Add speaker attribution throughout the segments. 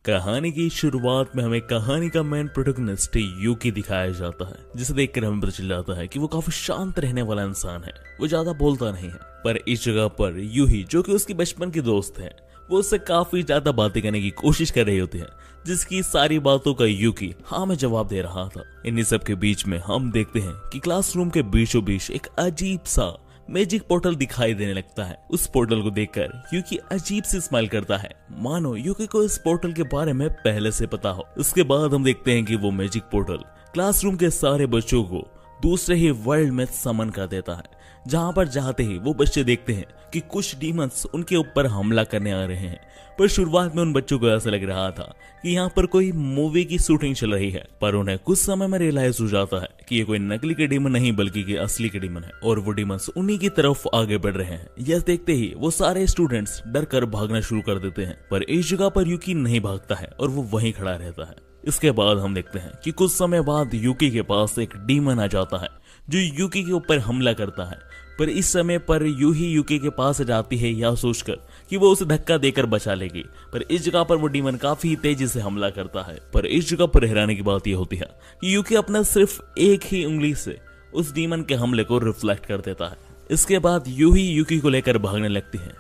Speaker 1: कहानी की शुरुआत में हमें कहानी का मेन प्रोटैगनिस्ट यूकी दिखाया जाता है, जिसे देखकर हमें पता चल जाता है कि वो काफी शांत रहने वाला इंसान है। वो ज्यादा बोलता नहीं है, पर इस जगह पर यूही जो कि उसकी बचपन की दोस्त है, वो उससे काफी ज्यादा बातें करने की कोशिश कर रही होती है, जिसकी सारी बातों का यूकी हाँ में जवाब दे रहा था। इन्हीं सब के बीच में हम देखते हैं कि क्लासरूम के बीचों बीच एक अजीब सा मैजिक पोर्टल दिखाई देने लगता है। उस पोर्टल को देखकर यूकी अजीब सी स्माइल करता है, मानो यूकी को इस पोर्टल के बारे में पहले से पता हो। उसके बाद हम देखते हैं कि वो मैजिक पोर्टल क्लासरूम के सारे बच्चों को दूसरे ही वर्ल्ड में समन कर देता है, जहां पर जाते ही वो बच्चे देखते हैं कि कुछ डीमंस उनके ऊपर हमला करने आ रहे हैं। पर शुरुआत में उन बच्चों को ऐसा लग रहा था कि यहाँ पर कोई मूवी की शूटिंग चल रही है, पर उन्हें कुछ समय में रियलाइज हो जाता है कि ये कोई नकली के डीमन नहीं बल्कि कि असली के डीमन है, और वो डीमंस उन्हीं की तरफ आगे बढ़ रहे हैं। यह देखते ही वो सारे स्टूडेंट्स डर कर भागना शुरू कर देते हैं, पर इस जगह पर यूकी नहीं भागता है और वो वहीं खड़ा रहता है। इसके बाद हम देखते हैं कि कुछ समय बाद यूकी के पास एक डीमन आ जाता है जो यूकी के ऊपर हमला करता है। पर इस समय पर यूही यूकी के पास जाती है यह सोचकर कि वो उसे धक्का देकर बचा लेगी, पर इस जगह पर वो डीमन काफी तेजी से हमला करता है। पर इस जगह पर हैरानी की बात यह होती है कि यूकी अपना सिर्फ एक ही उंगली से उस डीमन के हमले को रिफ्लेक्ट कर देता है। इसके बाद यूही यूकी को लेकर भागने लगती है।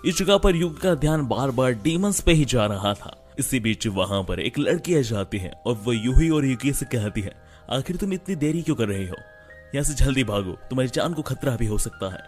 Speaker 1: इस जगह पर यूकी का ध्यान बार बार डीमंस पे ही जा रहा था। इसी बीच वहां पर एक लड़की आ जाती है और वो यूही और यूकी से कहती है, आखिर तुम इतनी देरी क्यों कर रही हो, यहाँ से जल्दी भागो, तुम्हारी जान को खतरा भी हो सकता है।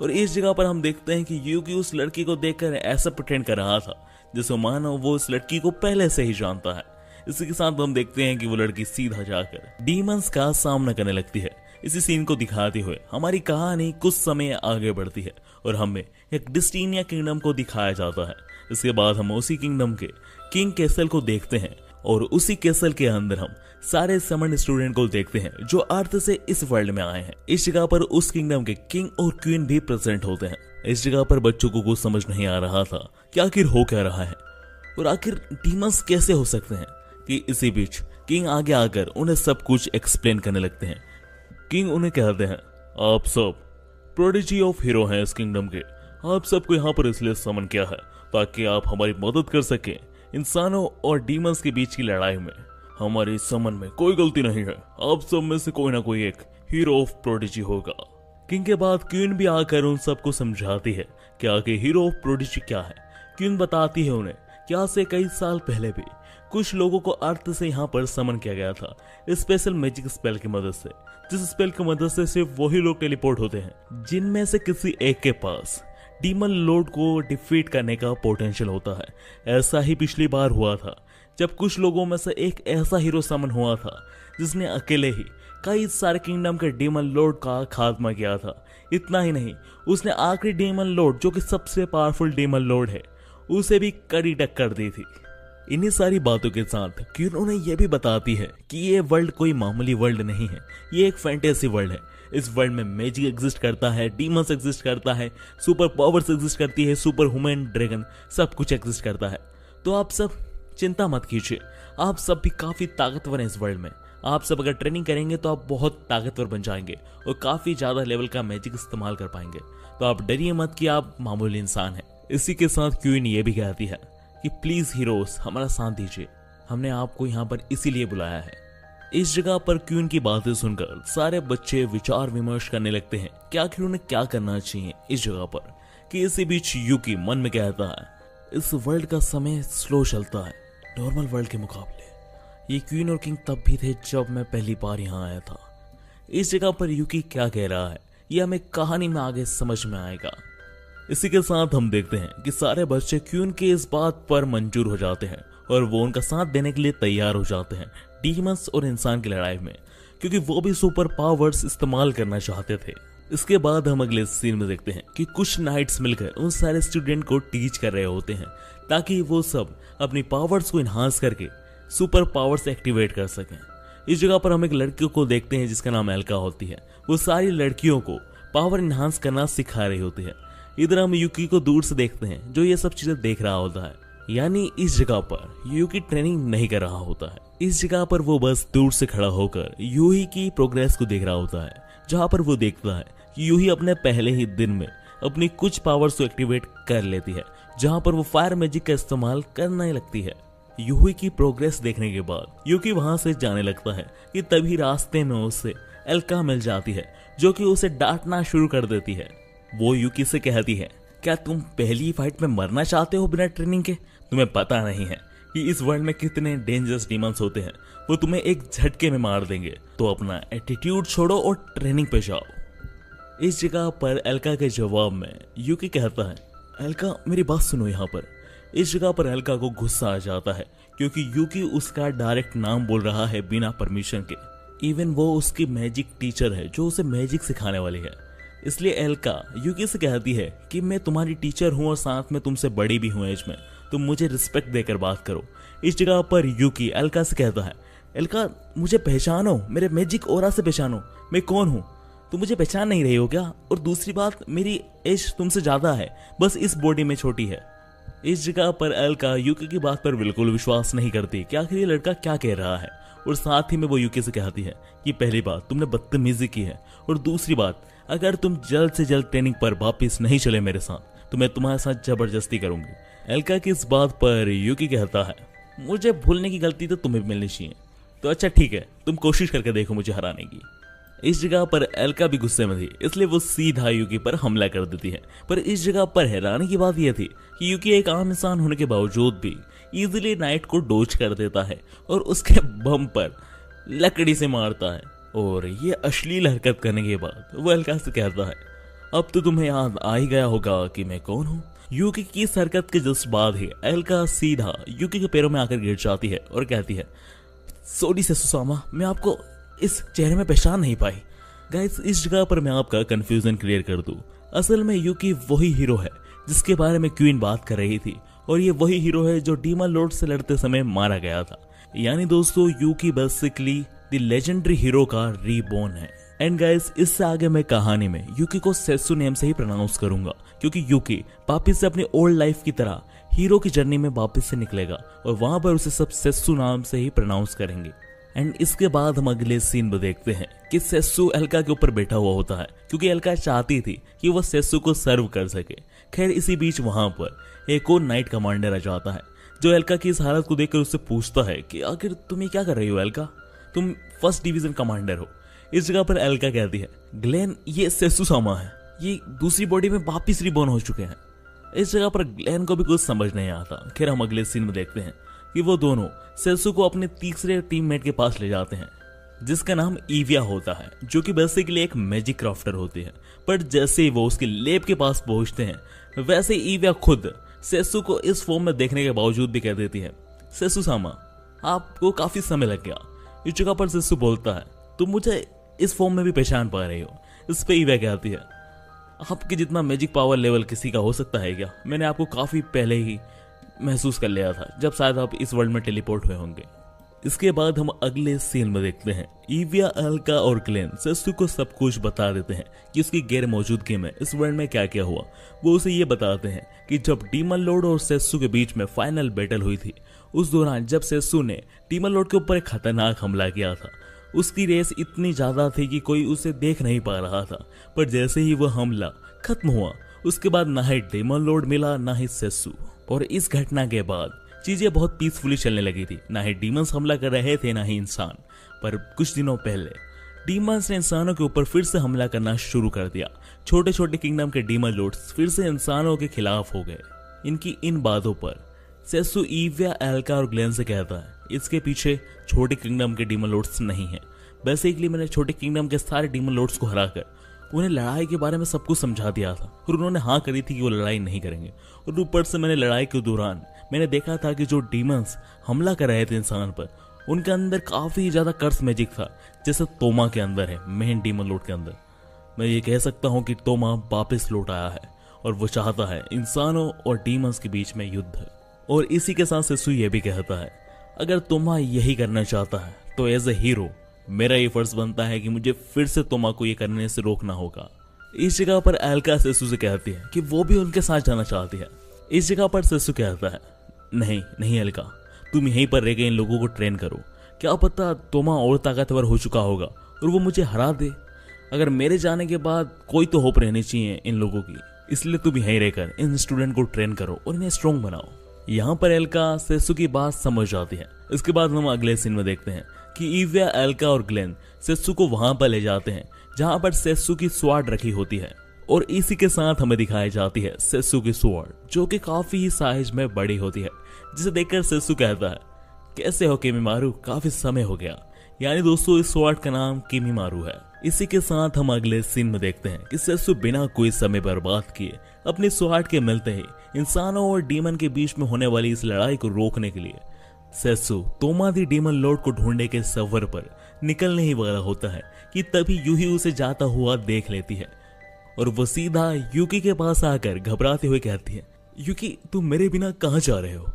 Speaker 1: और इस जगह पर हम देखते हैं कि यूकी उस लड़की को देखकर ऐसा प्रिटेंड कर रहा था जैसे मानो वो उस लड़की को पहले से ही जानता है। इसी के साथ हम देखते हैं कि वो लड़की सीधा जाकर डीमंस का सामना करने लगती है। इसी सीन को दिखाते हुए हमारी कहानी कुछ समय आगे बढ़ती है और हमें एक डिस्टीनिया किंगडम को दिखाया जाता है। इसके बाद हम उसी किंगडम के किंग कैसल को देखते हैं और उसी कैसल के अंदर हम सारे समन स्टूडेंट को देखते हैं जो अर्थ से इस वर्ल्ड में आए हैं। इस जगह पर उस किंगडम के किंग और क्वीन भी प्रेजेंट होते हैं। इस जगह पर बच्चों को कुछ समझ नहीं आ रहा था कि आखिर हो क्या रहा है और आखिर डीमंस कैसे हो सकते हैं, कि इसी बीच किंग आगे आकर उन्हें सब कुछ एक्सप्लेन करने लगते हैं। किंग उन्हें कहते हैं, आप सब प्रोडिजी ऑफ हीरो हैं इस किंगडम के, आप सबको यहाँ पर इसलिए समन किया है ताकि आप हमारी मदद कर सकें। इंसानों और डीमंस के बीच की लड़ाई में हमारी समन में कोई गलती नहीं है, आप सब में से कोई ना कोई एक हीरो ऑफ प्रोडिजी होगा। किंग के बाद क्वीन भी आकर उन सबको समझाती है कि आगे हीरो ऑफ प्रोडिजी क्या है। क्वीन बताती है उन्हें कि आज से कई साल पहले भी कुछ लोगों को अर्थ से यहाँ पर समन किया गया था स्पेशल मैजिक स्पेल की मदद से, जिस स्पेल की मदद से सिर्फ वही लोग टेलीपोर्ट होते हैं जिनमें से किसी एक के पास डीमन लॉर्ड को डिफीट करने का पोटेंशियल होता है। ऐसा ही पिछली बार हुआ था जब कुछ लोगों में से एक ऐसा हीरो समन हुआ था जिसने अकेले ही कई सारे किंगडम के डीमन लॉर्ड का खात्मा किया था। इतना ही नहीं, उसने आखिरी डीमन लॉर्ड जो कि सबसे पावरफुल डीमन लॉर्ड है उसे भी कड़ी टक्कर दी थी। इन्हीं सारी बातों के साथ क्वीन उन्हें यह भी बताती है कि ये वर्ल्ड कोई मामूली वर्ल्ड नहीं है, ये एक फैंटेसी वर्ल्ड है। इस वर्ल्ड में मैजिक एग्जिस्ट करता है, डीमंस एग्जिस्ट करता है, सुपर पावर्स एग्जिस्ट करती है, सुपर ह्यूमन ड्रैगन सब कुछ एग्जिस्ट करता है। तो आप सब चिंता मत कीजिए, आप सब भी काफी ताकतवर हैं इस वर्ल्ड में। आप सब अगर ट्रेनिंग करेंगे तो आप बहुत ताकतवर बन जाएंगे और काफी ज्यादा लेवल का मैजिक इस्तेमाल कर पाएंगे। तो आप डरिए मत कि आप मामूली इंसान हैं। इसी के साथ क्वीन ये भी कहती है कि प्लीज हीरोज हमारा साथ दीजिए, हमने आपको यहाँ पर इसीलिए बुलाया है। इस जगह पर क्वीन की बातें सुनकर सारे बच्चे विचार विमर्श करने लगते हैं कि आखिर उन्हें क्या करना चाहिए इस जगह पर। कि इसी बीच यूकी मन में कहता है, इस वर्ल्ड का समय स्लो चलता है नॉर्मल वर्ल्ड के मुकाबले। ये क्वीन और किंग तब भी थे जब मैं पहली बार यहाँ आया था। इस जगह पर यूकी क्या कह रहा है ये हमें कहानी में आगे समझ में आएगा। इसी के साथ हम देखते हैं कि सारे बच्चे क्वीन के इस बात पर मंजूर हो जाते हैं और वो उनका साथ देने के लिए तैयार हो जाते हैं डीमंस और इंसान की लड़ाई में, क्योंकि वो भी सुपर पावर्स इस्तेमाल करना चाहते थे। इसके बाद हम अगले सीन में देखते हैं कि कुछ नाइट्स मिलकर उन सारे स्टूडेंट को टीच कर रहे होते हैं ताकि वो सब अपनी पावर्स को इन्हांस करके सुपर पावर्स एक्टिवेट कर सकें। इस जगह पर हम एक लड़की को देखते हैं जिसका नाम एल्का होती है। वो सारी लड़कियों को पावर इन्हांस करना सिखा रही होती है। इधर हम यूकी को दूर से देखते हैं जो ये सब चीजें देख रहा होता है, यानी इस जगह पर यूकी ट्रेनिंग नहीं कर रहा होता है। इस जगह पर वो बस दूर से खड़ा होकर यूही की प्रोग्रेस को देख रहा होता है, जहाँ पर वो देखता है कि यूही अपने पहले ही दिन में अपनी कुछ पावर्स को एक्टिवेट कर लेती है, जहाँ पर वो फायर मैजिक का इस्तेमाल करने लगती है। यूही की प्रोग्रेस देखने के बाद यूकी वहां से जाने लगता है कि तभी रास्ते में उसे एल्का मिल जाती है, जो कि उसे डांटना शुरू कर देती है। वो यूकी से कहती है, क्या तुम पहली फाइट में मरना चाहते हो बिना ट्रेनिंग के? तुम्हें पता नहीं है कि इस वर्ल्ड में कितने डेंजरस डीमंस होते हैं, वो तुम्हें एक झटके में मार देंगे। तो अपना एटीट्यूड छोड़ो और ट्रेनिंग पे जाओ। इस जगह पर एल्का के जवाब में यूकी कहता है, एल्का मेरी बात सुनो यहाँ पर। इस जगह पर एल्का को गुस्सा आ जाता है क्योंकि यूकी उसका डायरेक्ट नाम बोल रहा है बिना परमिशन के। इवन वो उसकी मैजिक टीचर है जो उसे मैजिक सिखाने वाली है। इसलिए एल्का यूकी से कहती है कि मैं तुम्हारी टीचर हूँ और साथ में तुमसे बड़ी भी हूँ एज में, तुम मुझे रिस्पेक्ट देकर बात करो। इस जगह पर यूकी एल्का से कहता है, एल्का मुझे पहचानो, मेरे मैजिक ऑरा से पहचानो, मैं कौन हूँ? तुम मुझे पहचान नहीं रही हो क्या? और दूसरी बात, मेरी एज तुमसे ज्यादा है, बस इस बॉडी में छोटी है। इस जगह पर एल्का यूकी की बात पर बिल्कुल विश्वास नहीं करती कि आखिर ये लड़का क्या कह रहा है। और साथ ही में वो यूकी से कहती है कि पहली बात तुमने बदतमीजी की है, और दूसरी बात अगर तुम जल्द से जल्द ट्रेनिंग पर वापस नहीं चले मेरे साथ तो मैं तुम्हारे साथ जबरदस्ती करूंगी। एल्का की इस बात पर यूकी कहता है, मुझे भूलने की गलती तो तुम्हें मिलनी चाहिए, तो अच्छा ठीक है, तुम कोशिश करके देखो मुझे हराने की। इस जगह पर एल्का भी गुस्से में थी, इसलिए वो सीधा यूकी पर हमला कर देती है। पर इस जगह पर हैरानी की बात यह थी कि यूकी एक आम इंसान होने के बावजूद भी इजीली नाइट को डोज कर देता है और उसके बम पर लकड़ी से मारता है। और ये अश्लील हरकत करने के बाद वो एल्का से कहता है, अब तो तुम्हें याद आ ही गया होगा कि मैं कौन हूँ। यूकी की इस हरकत के जस्ट बाद ही एल्का सीधा यूकी के पैरों में आकर गिर जाती है और कहती है, सॉरी सेसुसामा, मैं आपको इस चेहरे में पहचान नहीं पाई। गाइस, इस जगह पर मैं आपका कंफ्यूजन क्लियर कर दूं। असल में यूकी वही हीरो है जिसके बारे में क्वीन बात कर रही थी, और ये वही हीरो है जो डीमन लॉर्ड से लड़ते समय मारा गया था। यानी दोस्तों, यूकी बेसिकली द लेजेंडरी हीरो का रीबॉर्न है। एंड गाइस, इससे आगे मैं कहानी में यूकी को सेसु नेम से ही प्रोनाउंस करूंगा, क्योंकि यूकी वापिस से अपनी ओल्ड लाइफ की तरह हीरो की जर्नी में वापस से निकलेगा और वहां पर उसे सब सेसु नाम से ही प्रोनाउंस करेंगे। एंड इसके बाद हम अगले सीन में देखते हैं कि सेसु एल्का के ऊपर बैठा हुआ होता है, क्योंकि एल्का चाहती थी कि वह सेसु को सर्व कर सके। खैर, इसी बीच वहां पर एक और नाइट कमांडर आ जाता है, जो एल्का की इस हालत को देखकर उससे पूछता है कि आखिर तुम ये क्या कर रही हो एल्का, तुम फर्स्ट डिवीजन कमांडर हो। इस जगह पर एल्का कहती है, ग्लेन ये सेसुसामा है, ये दूसरी बॉडी में वापिस रिबॉर्न हो चुके हैं। इस जगह पर ग्लेन को भी कुछ समझ नहीं आता। खैर, हम अगले सीन में देखते हैं कि वो दोनों सेसु को अपने तीसरे टीममेट के पास ले जाते हैं, जिसका नाम ईविया होता है, जो कि बेसिकली एक मैजिक क्राफ्टर होती है। पर जैसे ही वो उसके लैब के पास पहुंचते हैं, वैसे ईविया खुद सेसु को इस फॉर्म में देखने के बावजूद भी कह देती है, सेसुसामा आपको काफी समय लग गया। इस जगह पर सेसु बोलता है, तुम मुझे इस फॉर्म में भी पहचान पा रही हो। इस पे ईविया कहती है, आपके जितना मैजिक पावर लेवल किसी का हो सकता है क्या? मैंने आपको काफी पहले ही महसूस कर लिया था, जब शायद आप इस वर्ल्ड में टेलीपोर्ट हुए होंगे। इसके बाद हम अगले सीन में देखते हैं ईविया, एल्का और ग्लेन सेसु को सब कुछ बता देते हैं कि उसकी गैर मौजूदगी में इस वर्ल्ड में क्या क्या हुआ। वो उसे ये बताते हैं कि जब डीमन लॉर्ड और सेसु के बीच में फाइनल बैटल हुई थी, उस दौरान जब सेसु ने डीमन लॉर्ड के ऊपर एक खतरनाक हमला किया था, उसकी रेस इतनी ज्यादा थी कि कोई उसे देख नहीं पा रहा था। पर जैसे ही वह हमला खत्म हुआ, उसके बाद ना ही डीमन लॉर्ड मिला ना ही सेसु। और इस घटना के बाद चीजें बहुत पीसफुली चलने लगी थी। ना ही डीमंस हमला कर रहे थे ना ही इंसान। पर कुछ दिनों पहले डीमंस ने इंसानों के ऊपर फिर से हमला करना शुरू कर दिया। छोटे छोटे किंगडम के डीमन लॉर्ड्स फिर से इंसानों के खिलाफ हो गए। इनकी इन बातों पर सेसु ईविया, एल्का और ग्लेन से कहता है, इसके पीछे छोटे किंगडम के डीमन लॉर्ड्स नहीं है। बेसिकली मैंने छोटे किंगडम के सारे डीमन लॉर्ड्स को हराकर उन्हें लड़ाई के बारे में सब कुछ समझा दिया था, और उन्होंने हाँ करी थी कि वो लड़ाई नहीं करेंगे। और ऊपर से मैंने लड़ाई के दौरान मैंने देखा था कि जो डीमंस हमला कर रहे थे इंसान पर, उनके अंदर काफी ज्यादा कर्स मैजिक था, जैसे तोमा के अंदर है, मेन डीमन लॉर्ड के अंदर। मैं ये कह सकता हूँ कि तोमा वापस लौट आया है और वो चाहता है इंसानों और डीमंस के बीच में युद्ध। और इसी के साथ सेसु ये भी कहता है, अगर तोमा यही करना चाहता है तो एज ए हीरो मेरा ये फर्ज बनता है कि मुझे फिर से तोमा को ये करने से रोकना होगा। इस जगह पर एल्का सेसु से कहती है कि वो भी उनके साथ जाना चाहती है। इस जगह पर सेसु कहता है, नहीं नहीं एल्का, तुम यहीं पर रह के इन लोगों को ट्रेन करो। क्या पता तोमा और ताकतवर हो चुका होगा और वो मुझे हरा दे। अगर मेरे जाने के बाद कोई तो होप रहनी चाहिए इन लोगों की, इसलिए तुम यहीं रहकर इन स्टूडेंट को ट्रेन करो और इन्हें स्ट्रॉन्ग बनाओ। यहाँ पर एल्का सेसु की बात समझ आती है। इसके बाद हम अगले सीन में देखते हैं कि इविया, एल्का और ग्लेन सेसु को वहां पर ले जाते हैं जहां पर सेसु की स्वॉर्ड रखी होती है, और इसी के साथ हमें दिखाई जाती है सेसु की स्वॉर्ड जो कि काफी ही साइज में बड़ी होती है, जिसे देखकर सेसु कहता है, कैसे हो किमीमारू, काफी समय हो गया। यानी दोस्तों इस स्वॉर्ड का नाम किमीमारू है। इसी के साथ हम अगले सीन में देखते हैं कि सेसु बिना कोई समय बर्बाद किए अपनी स्वॉर्ड के मिलते ही इंसानों और डीमन के बीच में होने वाली इस लड़ाई को रोकने के लिए सेसु तोमादी डीमन लॉर्ड को ढूंढने के सफर पर निकलने ही वाला होता है कि तभी यूही उसे जाता हुआ देख लेती है, और वो सीधा यूकी के पास आकर घबराते हुए कहती है, यूकी तुम मेरे बिना कहाँ जा रहे हो।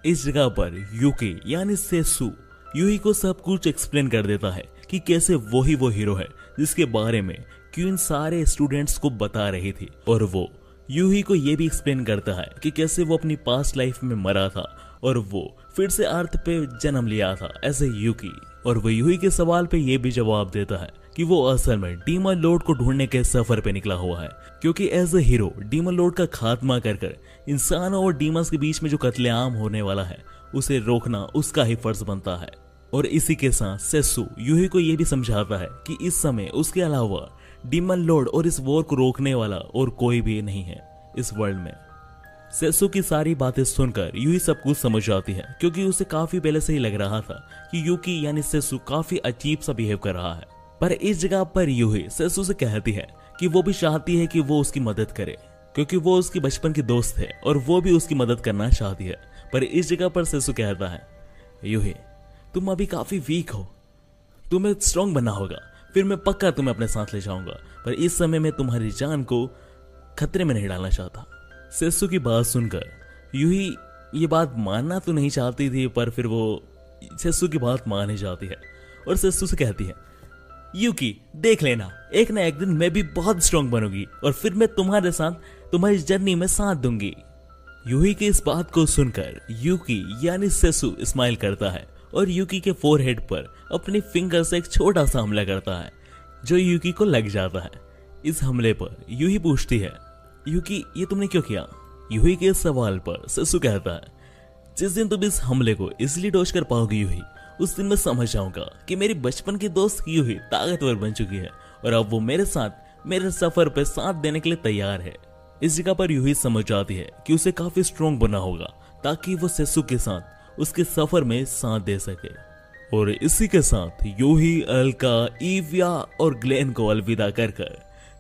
Speaker 1: इस जगह पर यूकी यानी सेसु यूही को सब कुछ एक्सप्लेन कर देता है कि कैसे वो हीरो है जिसके बारे में क्वीन सारे स्टूडेंट्स को बता रही थी, और वो यूही को ये भी एक्सप्लेन करता है कि कैसे वो अपनी पास्ट लाइफ में मरा था और वो फिर से अर्थ पे जन्म लिया था ऐसे यूकी, और वो यूही के सवाल पे ये भी जवाब देता है कि वो असल में डीमन लॉर्ड को ढूंढने के सफर पे निकला हुआ है, क्योंकि as a hero demon lord का खात्मा कर इंसानों और डीमंस के बीच में जो कत्लेआम होने वाला है उसे रोकना उसका ही फर्ज बनता है। और इसी के साथ सेसु यूही को ये भी समझाता है कि इस समय उसके अलावा डीमन लॉर्ड और इस वॉर को रोकने वाला और कोई भी नहीं है इस वर्ल्ड में। सेसु की सारी बातें सुनकर यूही सब कुछ समझ आती है, क्योंकि उसे काफी पहले से ही लग रहा था कि यूकी यानी सेसु काफी अजीब सा बिहेव कर रहा है। पर इस जगह पर यूही सेसु से कहती है कि वो भी चाहती है कि वो उसकी मदद करे, क्योंकि वो उसकी बचपन की दोस्त है और वो भी उसकी मदद करना चाहती है। पर इस जगह पर सेसु कहता है, यूही तुम अभी काफी वीक हो, तुम्हें स्ट्रॉन्ग बनना होगा, फिर मैं पक्का तुम्हें अपने साथ ले जाऊंगा, पर इस समय मैं तुम्हारी जान को खतरे में नहीं डालना चाहता। सेसु की बात सुनकर यूही ये बात मानना तो नहीं चाहती थी, पर फिर वो सेसु की बात मान ही जाती है और सेसु से कहती है, यूकी देख लेना, एक ना एक दिन मैं भी बहुत स्ट्रॉन्ग बनूंगी और फिर मैं तुम्हारे साथ तुम्हारी जर्नी में साथ दूंगी। यूही की इस बात को सुनकर यूकी यानी सेसु स्माइल करता है और यूकी के फोरहेड पर अपनी फिंगर से एक छोटा सा हमला करता है जो यूकी को लग जाता है। इस हमले पर यूही पूछती है, यूकी ये तुमने क्यों किया। यूही के सवाल पर सेसु कहता है, जिस दिन तुम इस हमले को इसलिए डॉज कर पाओगी यूही, उस दिन मैं समझ जाऊंगा कि मेरी बचपन की दोस्त यूही ताकतवर बन चुकी है और अब वो मेरे साथ मेरे सफर पे साथ देने के लिए तैयार है। इस जगह पर यूही समझ जाती है कि उसे काफी स्ट्रॉन्ग बनना होगा ताकि वो सेसु के साथ उसके सफर में साथ दे सके। और इसी के साथ यूही, एल्का, इविया और ग्लेन को अलविदा कर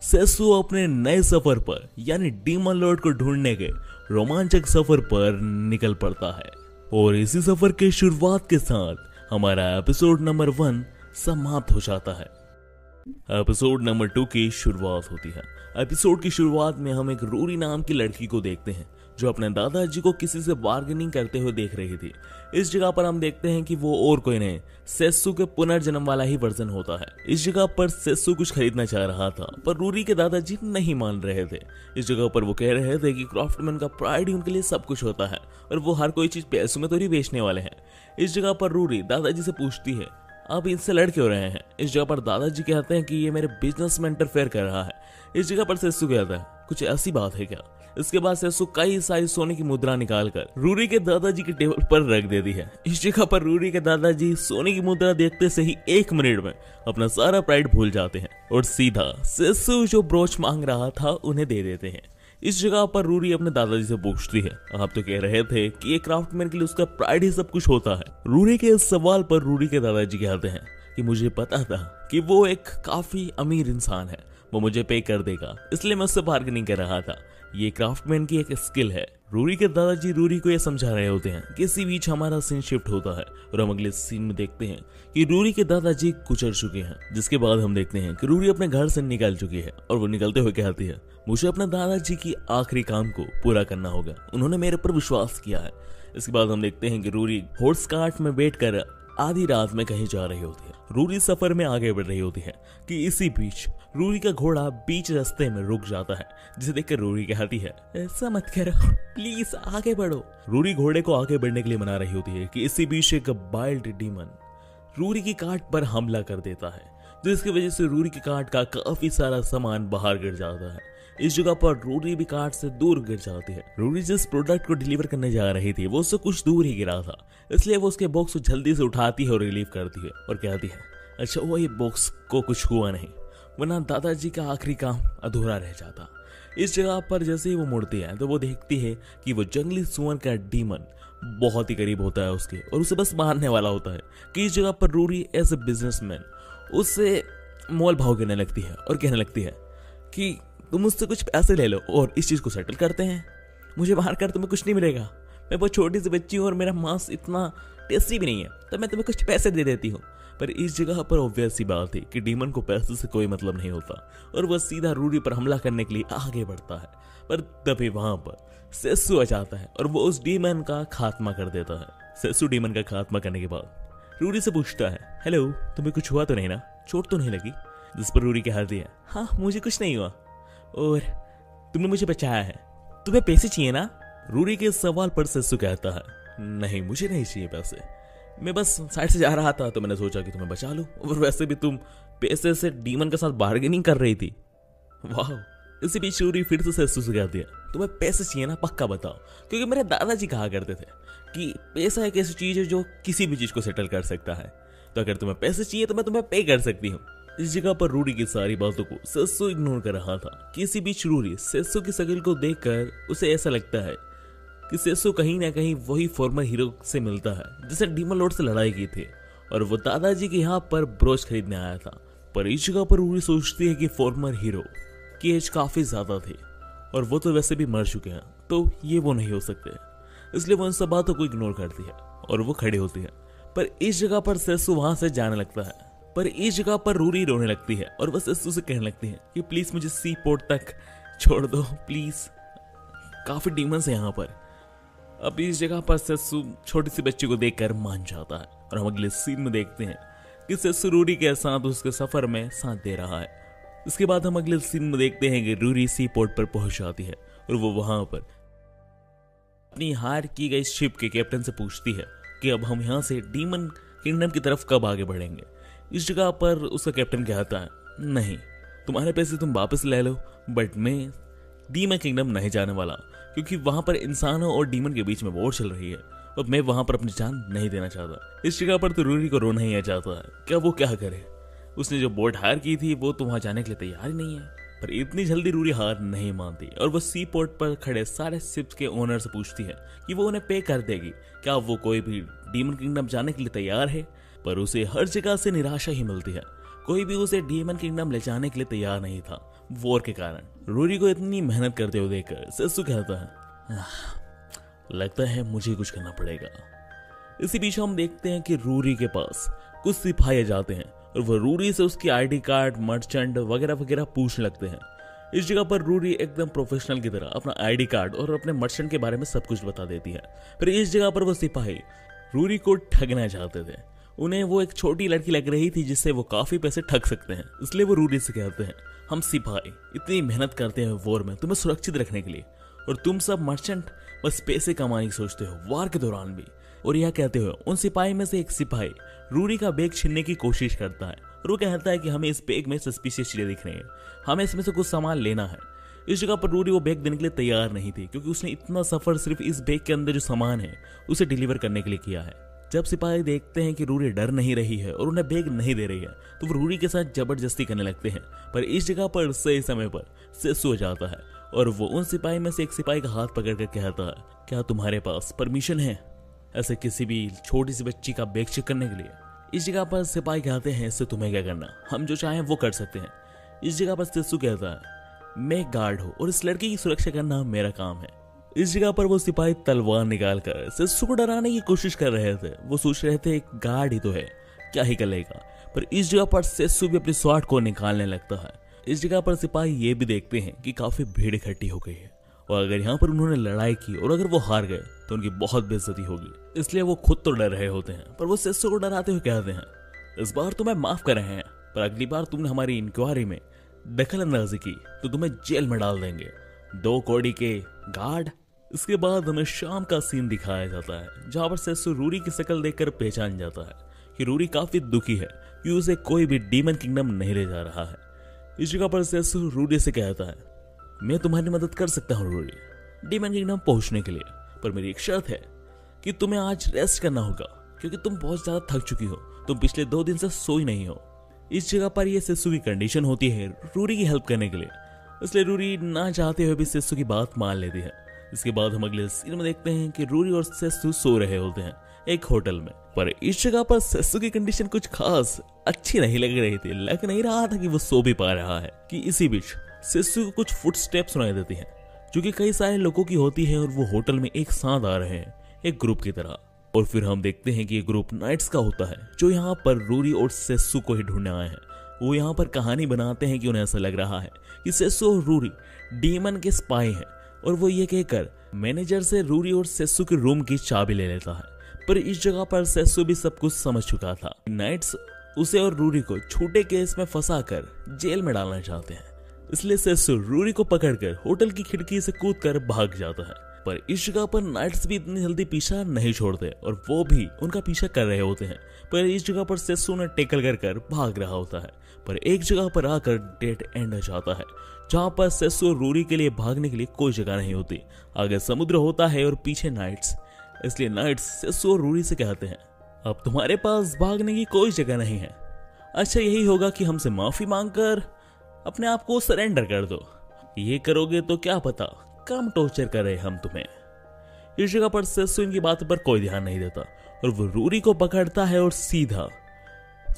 Speaker 1: सेसु अपने नए सफर पर यानी डीमन लॉर्ड को ढूंढने के रोमांचक सफर पर निकल पड़ता है। और इसी सफर के शुरुआत के साथ हमारा एपिसोड नंबर 1 समाप्त हो जाता है। एपिसोड नंबर 2 की शुरुआत होती है। एपिसोड की शुरुआत में हम एक रूरी नाम की लड़की को देखते हैं जो अपने दादाजी को किसी से बार्गेनिंग करते हुए देख रही थी। इस जगह पर हम देखते हैं कि वो और कोई नहीं, सेसु के पुनर्जन्म वाला ही वर्जन होता है। इस जगह पर सेसु कुछ खरीदना चाह रहा था पर रूरी के दादाजी नहीं मान रहे थे। इस जगह पर वो कह रहे थे कि क्राफ्टमैन का प्राइड ही उनके लिए सब कुछ होता है और वो हर कोई चीज पैसों में तो नहीं बेचने वाले हैं। इस जगह पर रूरी दादाजी से पूछती है, आप इनसे लड़ क्यों रहे हैं। इस जगह पर दादाजी कहते हैं कि ये मेरे बिजनेस में इंटरफेयर कर रहा है। इस जगह पर सेसु कहता है, कुछ ऐसी बात है क्या। इसके बाद सेसु कई सारी सोने की मुद्रा निकालकर रूरी के दादाजी के टेबल पर रख देती है। इस जगह पर रूरी के दादाजी सोने की मुद्रा देखते से ही 1 मिनट में अपना सारा प्राइड भूल जाते हैं और सीधा सेसु जो ब्रोच मांग रहा था उन्हें दे देते हैं। इस जगह पर रूरी अपने दादाजी से पूछती है, आप तो कह रहे थे कि ये क्राफ्टमैन के लिए उसका प्राइड ही सब कुछ होता है। रूरी के इस सवाल पर रूरी के दादाजी कहते हैं कि मुझे पता था कि वो एक काफी अमीर इंसान है, वो मुझे पे कर देगा, इसलिए मैं उससे बार्गेनिंग कर रहा था। ये क्राफ्टमैन की एक स्किल है। रूरी के दादाजी रूरी को यह समझा रहे होते हैं कि इसी बीच हमारा सीन शिफ्ट होता है और हम अगले सीन में देखते हैं कि रूरी के दादाजी गुजर चुके हैं। जिसके बाद हम देखते हैं कि रूरी अपने घर से निकल चुकी है और वो निकलते हुए कहती है, मुझे अपने दादाजी की आखिरी काम को पूरा करना होगा, उन्होंने मेरे पर विश्वास किया है। इसके बाद हम देखते हैं कि रूरी हॉर्स कार्ट में बैठकर आधी रात में कहीं जा रही होती है। रूरी सफर में आगे बढ़ रही होती है कि इसी बीच रूरी का घोड़ा बीच रास्ते में रुक जाता है, जिसे देखकर रूरी कहती है, ऐसा मत करो, प्लीज आगे बढ़ो। रूरी घोड़े को आगे बढ़ने के लिए मना रही होती है कि इसी बीच एक वाइल्ड डीमन रूरी की कार्ट पर हमला कर देता है, जिसकी वजह से रूरी की कार्ट का काफी सारा सामान बाहर गिर जाता है। इस जगह पर रूरी भी कार से दूर गिर जाती है। रूरी जिस प्रोडक्ट को डिलीवर करने जा रही थी वो उससे कुछ दूर ही गिरा था, इसलिए वो उसके बॉक्स को जल्दी से उठाती है और रिलीव करती है और कहती है अच्छा वो ये बॉक्स को कुछ हुआ नहीं, वरना दादाजी का आखिरी काम अधूरा रह जाता। इस जगह पर जैसे ही वो मुड़ती है तो वो देखती है कि वो जंगली सुअर का डीमन बहुत ही करीब होता है उसके और उसे बस मारने वाला होता है। कि इस जगह पर रूरी एज ए बिजनेसमैन उससे मोल भाव करने लगती है और कहने लगती है कि तुम मुझसे कुछ पैसे ले लो और इस चीज को सेटल करते हैं, मुझे बाहर कर तुम्हें कुछ नहीं मिलेगा, मैं बहुत छोटी सी बच्ची हूँ और मेरा मांस इतना टेस्टी भी नहीं है, तो मैं तुम्हें कुछ पैसे दे देती हूँ। पर इस जगह पर ऑब्वियस सी बात थी कि डीमन को पैसे से कोई मतलब नहीं होता और वह सीधा रूरी पर हमला करने के लिए आगे बढ़ता है। पर तभी वहां पर सेसु आ जाता है और वो उस डीमन का खात्मा कर देता है। सेसु डीमन का खात्मा करने के बाद रूरी से पूछता है हेलो तुम्हें कुछ हुआ तो नहीं ना, चोट तो नहीं लगी? जिस पर रूरी कहती है हाँ मुझे कुछ नहीं हुआ और तुमने मुझे बचाया है, तुम्हें पैसे चाहिए ना? रूरी के सवाल पर सेसु कहता है नहीं मुझे नहीं चाहिए पैसे, मैं बस साइड से जा रहा था तो मैंने सोचा कि तुम्हें बचा लूं, और वैसे भी तुम पैसे से डीमन के साथ बार्गेनिंग कर रही थी। वाह। इसी बीच रूरी फिर से सेसु से कहती है तुम्हें पैसे चाहिए ना, पक्का बताओ, क्योंकि मेरे दादाजी कहा करते थे कि पैसा एक ऐसी चीज है जो किसी भी चीज को सेटल कर सकता है, तो अगर तुम्हें पैसे चाहिए तो मैं तुम्हें पे कर सकती हूँ। इस जगह पर रूरी की सारी बातों को सेसु इग्नोर कर रहा था कि इसी बीच रूरी सेसु की शक्ल को देखकर उसे ऐसा लगता है कि सेसु कहीं ना कहीं वही फॉर्मर हीरो से मिलता है जिसे डीमन लॉर्ड से लड़ाई की थी और वो दादाजी के यहाँ पर ब्रोच खरीदने आया था। पर इस जगह पर रूरी सोचती है कि फॉर्मर हीरो की एज काफी ज्यादा थी और वो तो वैसे भी मर चुके हैं, तो ये वो नहीं हो सकते, इसलिए वो इन सब बातों को इग्नोर करती है और वो खड़ी होती है। पर इस जगह पर सेसु वहां से जाने लगता है, पर इस जगह पर रूरी रोने लगती है और वह सेसु से कहने लगती है कि प्लीज मुझे सी पोर्ट तक छोड़ दो प्लीज, काफी डीमंस है यहाँ पर। अब इस जगह पर सेसु छोटी सी बच्ची को देखकर मान जाता है और हम अगले सीन में देखते हैं कि सेसु रूरी के साथ उसके सफर में साथ दे रहा है। इसके बाद हम अगले सीन में देखते हैं कि रूरी सी पोर्ट पर पहुंच जाती है और वो वहां पर अपनी हायर की गई शिप के कैप्टन से पूछती है कि अब हम यहाँ से डीमन किंगडम की तरफ कब आगे बढ़ेंगे। इस जगह पर उसका कैप्टन कहता है नहीं, तुम्हारे पैसे तुम वापस ले लो, बट मैं डीमन किंगडम नहीं जाने वाला, क्योंकि वहां पर इंसानों और डीमन के बीच में वॉर चल रही है और मैं वहां पर अपनी जान नहीं देना चाहता। इस जगह पर तो रूरी को रोना ही आ जाता है, क्या वो क्या करे, उसने जो बोट हायर की थी वो तो वहां जाने के लिए तैयार ही नहीं है। पर इतनी जल्दी रूरी हार नहीं मानती और वो सी पोर्ट पर खड़े सारे शिप्स के ओनर से पूछती है कि वो उन्हें पे कर देगी, क्या वो कोई भी डीमन किंगडम जाने के लिए तैयार है। पर उसे हर जगह से निराशा ही मिलती है, कोई भी उसे डीमन किंगडम ले जाने के लिए तैयार नहीं था वॉर के कारण। रूरी को इतनी मेहनत करते हुए देखकर सेसु कहता है लगता है मुझे कुछ करना पड़ेगा। इसी बीच हम देखते हैं कि रूरी के पास कुछ सिपाही जाते हैं और वह रूरी से उसकी आईडी कार्ड, मर्चेंट वगैरह वगैरह पूछने लगते हैं। इस जगह पर रूरी एकदम प्रोफेशनल की तरह अपना आईडी कार्ड और अपने मर्चेंट के बारे में सब कुछ बता देती है। फिर इस जगह पर वो सिपाही रूरी को ठगना चाहते थे, उन्हें वो एक छोटी लड़की लग रही थी जिससे वो काफी पैसे ठग सकते हैं, इसलिए वो रूरी से कहते हैं हम सिपाही इतनी मेहनत करते हैं वॉर में तुम्हें सुरक्षित रखने के लिए, और तुम सब मर्चेंट बस पैसे कमाने की सोचते हो वॉर के दौरान भी। और यह कहते हुए उन सिपाही में से एक सिपाही रूरी का बैग छीनने की कोशिश करता है और वो कहता है कि हमें इस बैग में सस्पिशियस चीजें दिख रही हैं, हमें इसमें से कुछ सामान लेना है। इस जगह पर रूरी वो बैग देने के लिए तैयार नहीं थी, क्योंकि उसने इतना सफर सिर्फ इस बैग के अंदर जो सामान है उसे डिलीवर करने के लिए किया है। जब सिपाही देखते हैं कि रूरी डर नहीं रही है और उन्हें बैग नहीं दे रही है तो वो रूरी के साथ जबरदस्ती करने लगते हैं। पर इस जगह पर सही समय पर सेसु हो जाता है और वो उन सिपाही में से एक सिपाही का हाथ पकड़कर कहता है क्या तुम्हारे पास परमिशन है ऐसे किसी भी छोटी सी बच्ची का बैग चेक करने के लिए। इस जगह पर सिपाही कहते हैं इससे तुम्हें क्या करना, हम जो चाहें वो कर सकते हैं। इस जगह पर सेसु कहता है मैं एक गार्ड हूं और इस लड़की की सुरक्षा करना मेरा काम है। इस जगह पर वो सिपाही तलवार निकालकर सेसु को डराने की कोशिश कर रहे थे, वो सोच रहे थे एक गार्ड ही तो है क्या ही कर लेगा। पर इस जगह पर सेसु भी अपनी स्वाट को निकालने लगता है। इस जगह पर सिपाही ये भी देखते हैं कि काफी भीड़ इकट्ठी हो गई है और अगर यहाँ पर उन्होंने लड़ाई की और अगर वो हार गए तो उनकी बहुत बेइज्जती होगी, इसलिए वो खुद तो डर रहे होते हैं। पर वो सेसु को डराते हुए कहते हैं इस बार तुम्हें माफ कर रहे हैं, पर अगली बार तुमने हमारी इंक्वायरी में दखल अंदाजी की तो तुम्हें जेल में डाल देंगे, 2 कौड़ी के गार्ड। इसके बाद हमें शाम का सीन दिखाया जाता है जहां पर सेसु रूरी की शक्ल देखकर पहचान जाता है कि रूरी काफी दुखी है कि उसे कोई भी डीमन किंगडम नहीं ले जा रहा है। इस जगह पर सेसु रूरी से कहता है मैं तुम्हारी मदद कर सकता हूँ रूरी डीमन किंगडम पहुंचने के लिए, पर मेरी एक शर्त है कि तुम्हें आज रेस्ट करना होगा क्योंकि तुम बहुत ज्यादा थक चुकी हो, तुम पिछले 2 दिन से सोई नहीं हो। इस जगह पर ये सेसु की कंडीशन होती है रूरी की हेल्प करने के लिए, इसलिए रूरी ना चाहते हुए भी सेसु की बात मान लेती है। इसके बाद हम अगले सीन में देखते हैं कि रूरी और सेसु सो रहे होते हैं एक होटल में, पर इस जगह पर सेसु की कंडीशन कुछ खास अच्छी नहीं लग रही थी। लग नहीं रहा था कि वो सो भी पा रहा है कि इसी बीच सेसु को कुछ फुटस्टेप सुनाई देती हैं जो कि कई सारे लोगों की होती है और वो होटल में एक साथ आ रहे हैं एक ग्रुप की तरह। और फिर हम देखते हैं कि ये ग्रुप नाइट्स का होता है जो यहाँ पर रूरी और सेसु को ही ढूंढने आए हैं। वो यहाँ पर कहानी बनाते हैं कि उन्हें ऐसा लग रहा है कि सेसु और रूरी डीमन के स्पाई हैं, और वो ये कहकर मैनेजर से रूरी और सेसु के रूम की चाबी ले लेता है। पर इस जगह पर सेसु भी सब कुछ समझ चुका था। नाइट्स उसे और रूरी को छोटे केस में फंसाकर जेल में डालना चाहते हैं, इसलिए सेसु रूरी को पकड़कर होटल की खिड़की से कूदकर भाग जाता है। पर इस जगह पर नाइट्स भी इतनी जल्दी पीछा नहीं छोड़ते और वो भी उनका पीछा कर रहे होते हैं। पर इस जगह पर सेसु ने टेकल कर भाग रहा होता है, पर एक जगह पर आकर डेड एंड हो जाता है जहाँ पर सेसु और रूरी के लिए भागने के लिए कोई जगह नहीं होती। आगे समुद्र होता है और पीछे नाइट्स, इसलिए नाइट्स सेसु और रूरी से कहते हैं अब तुम्हारे पास भागने की कोई जगह नहीं है। अच्छा यही होगा कि हमसे माफी मांगकर अपने आप को सरेंडर कर दो, ये करोगे तो क्या पता कम टॉर्चर करे हम तुम्हें। इस जगह पर सेसु इनकी बात पर कोई ध्यान नहीं देता और वो रूरी को पकड़ता है और सीधा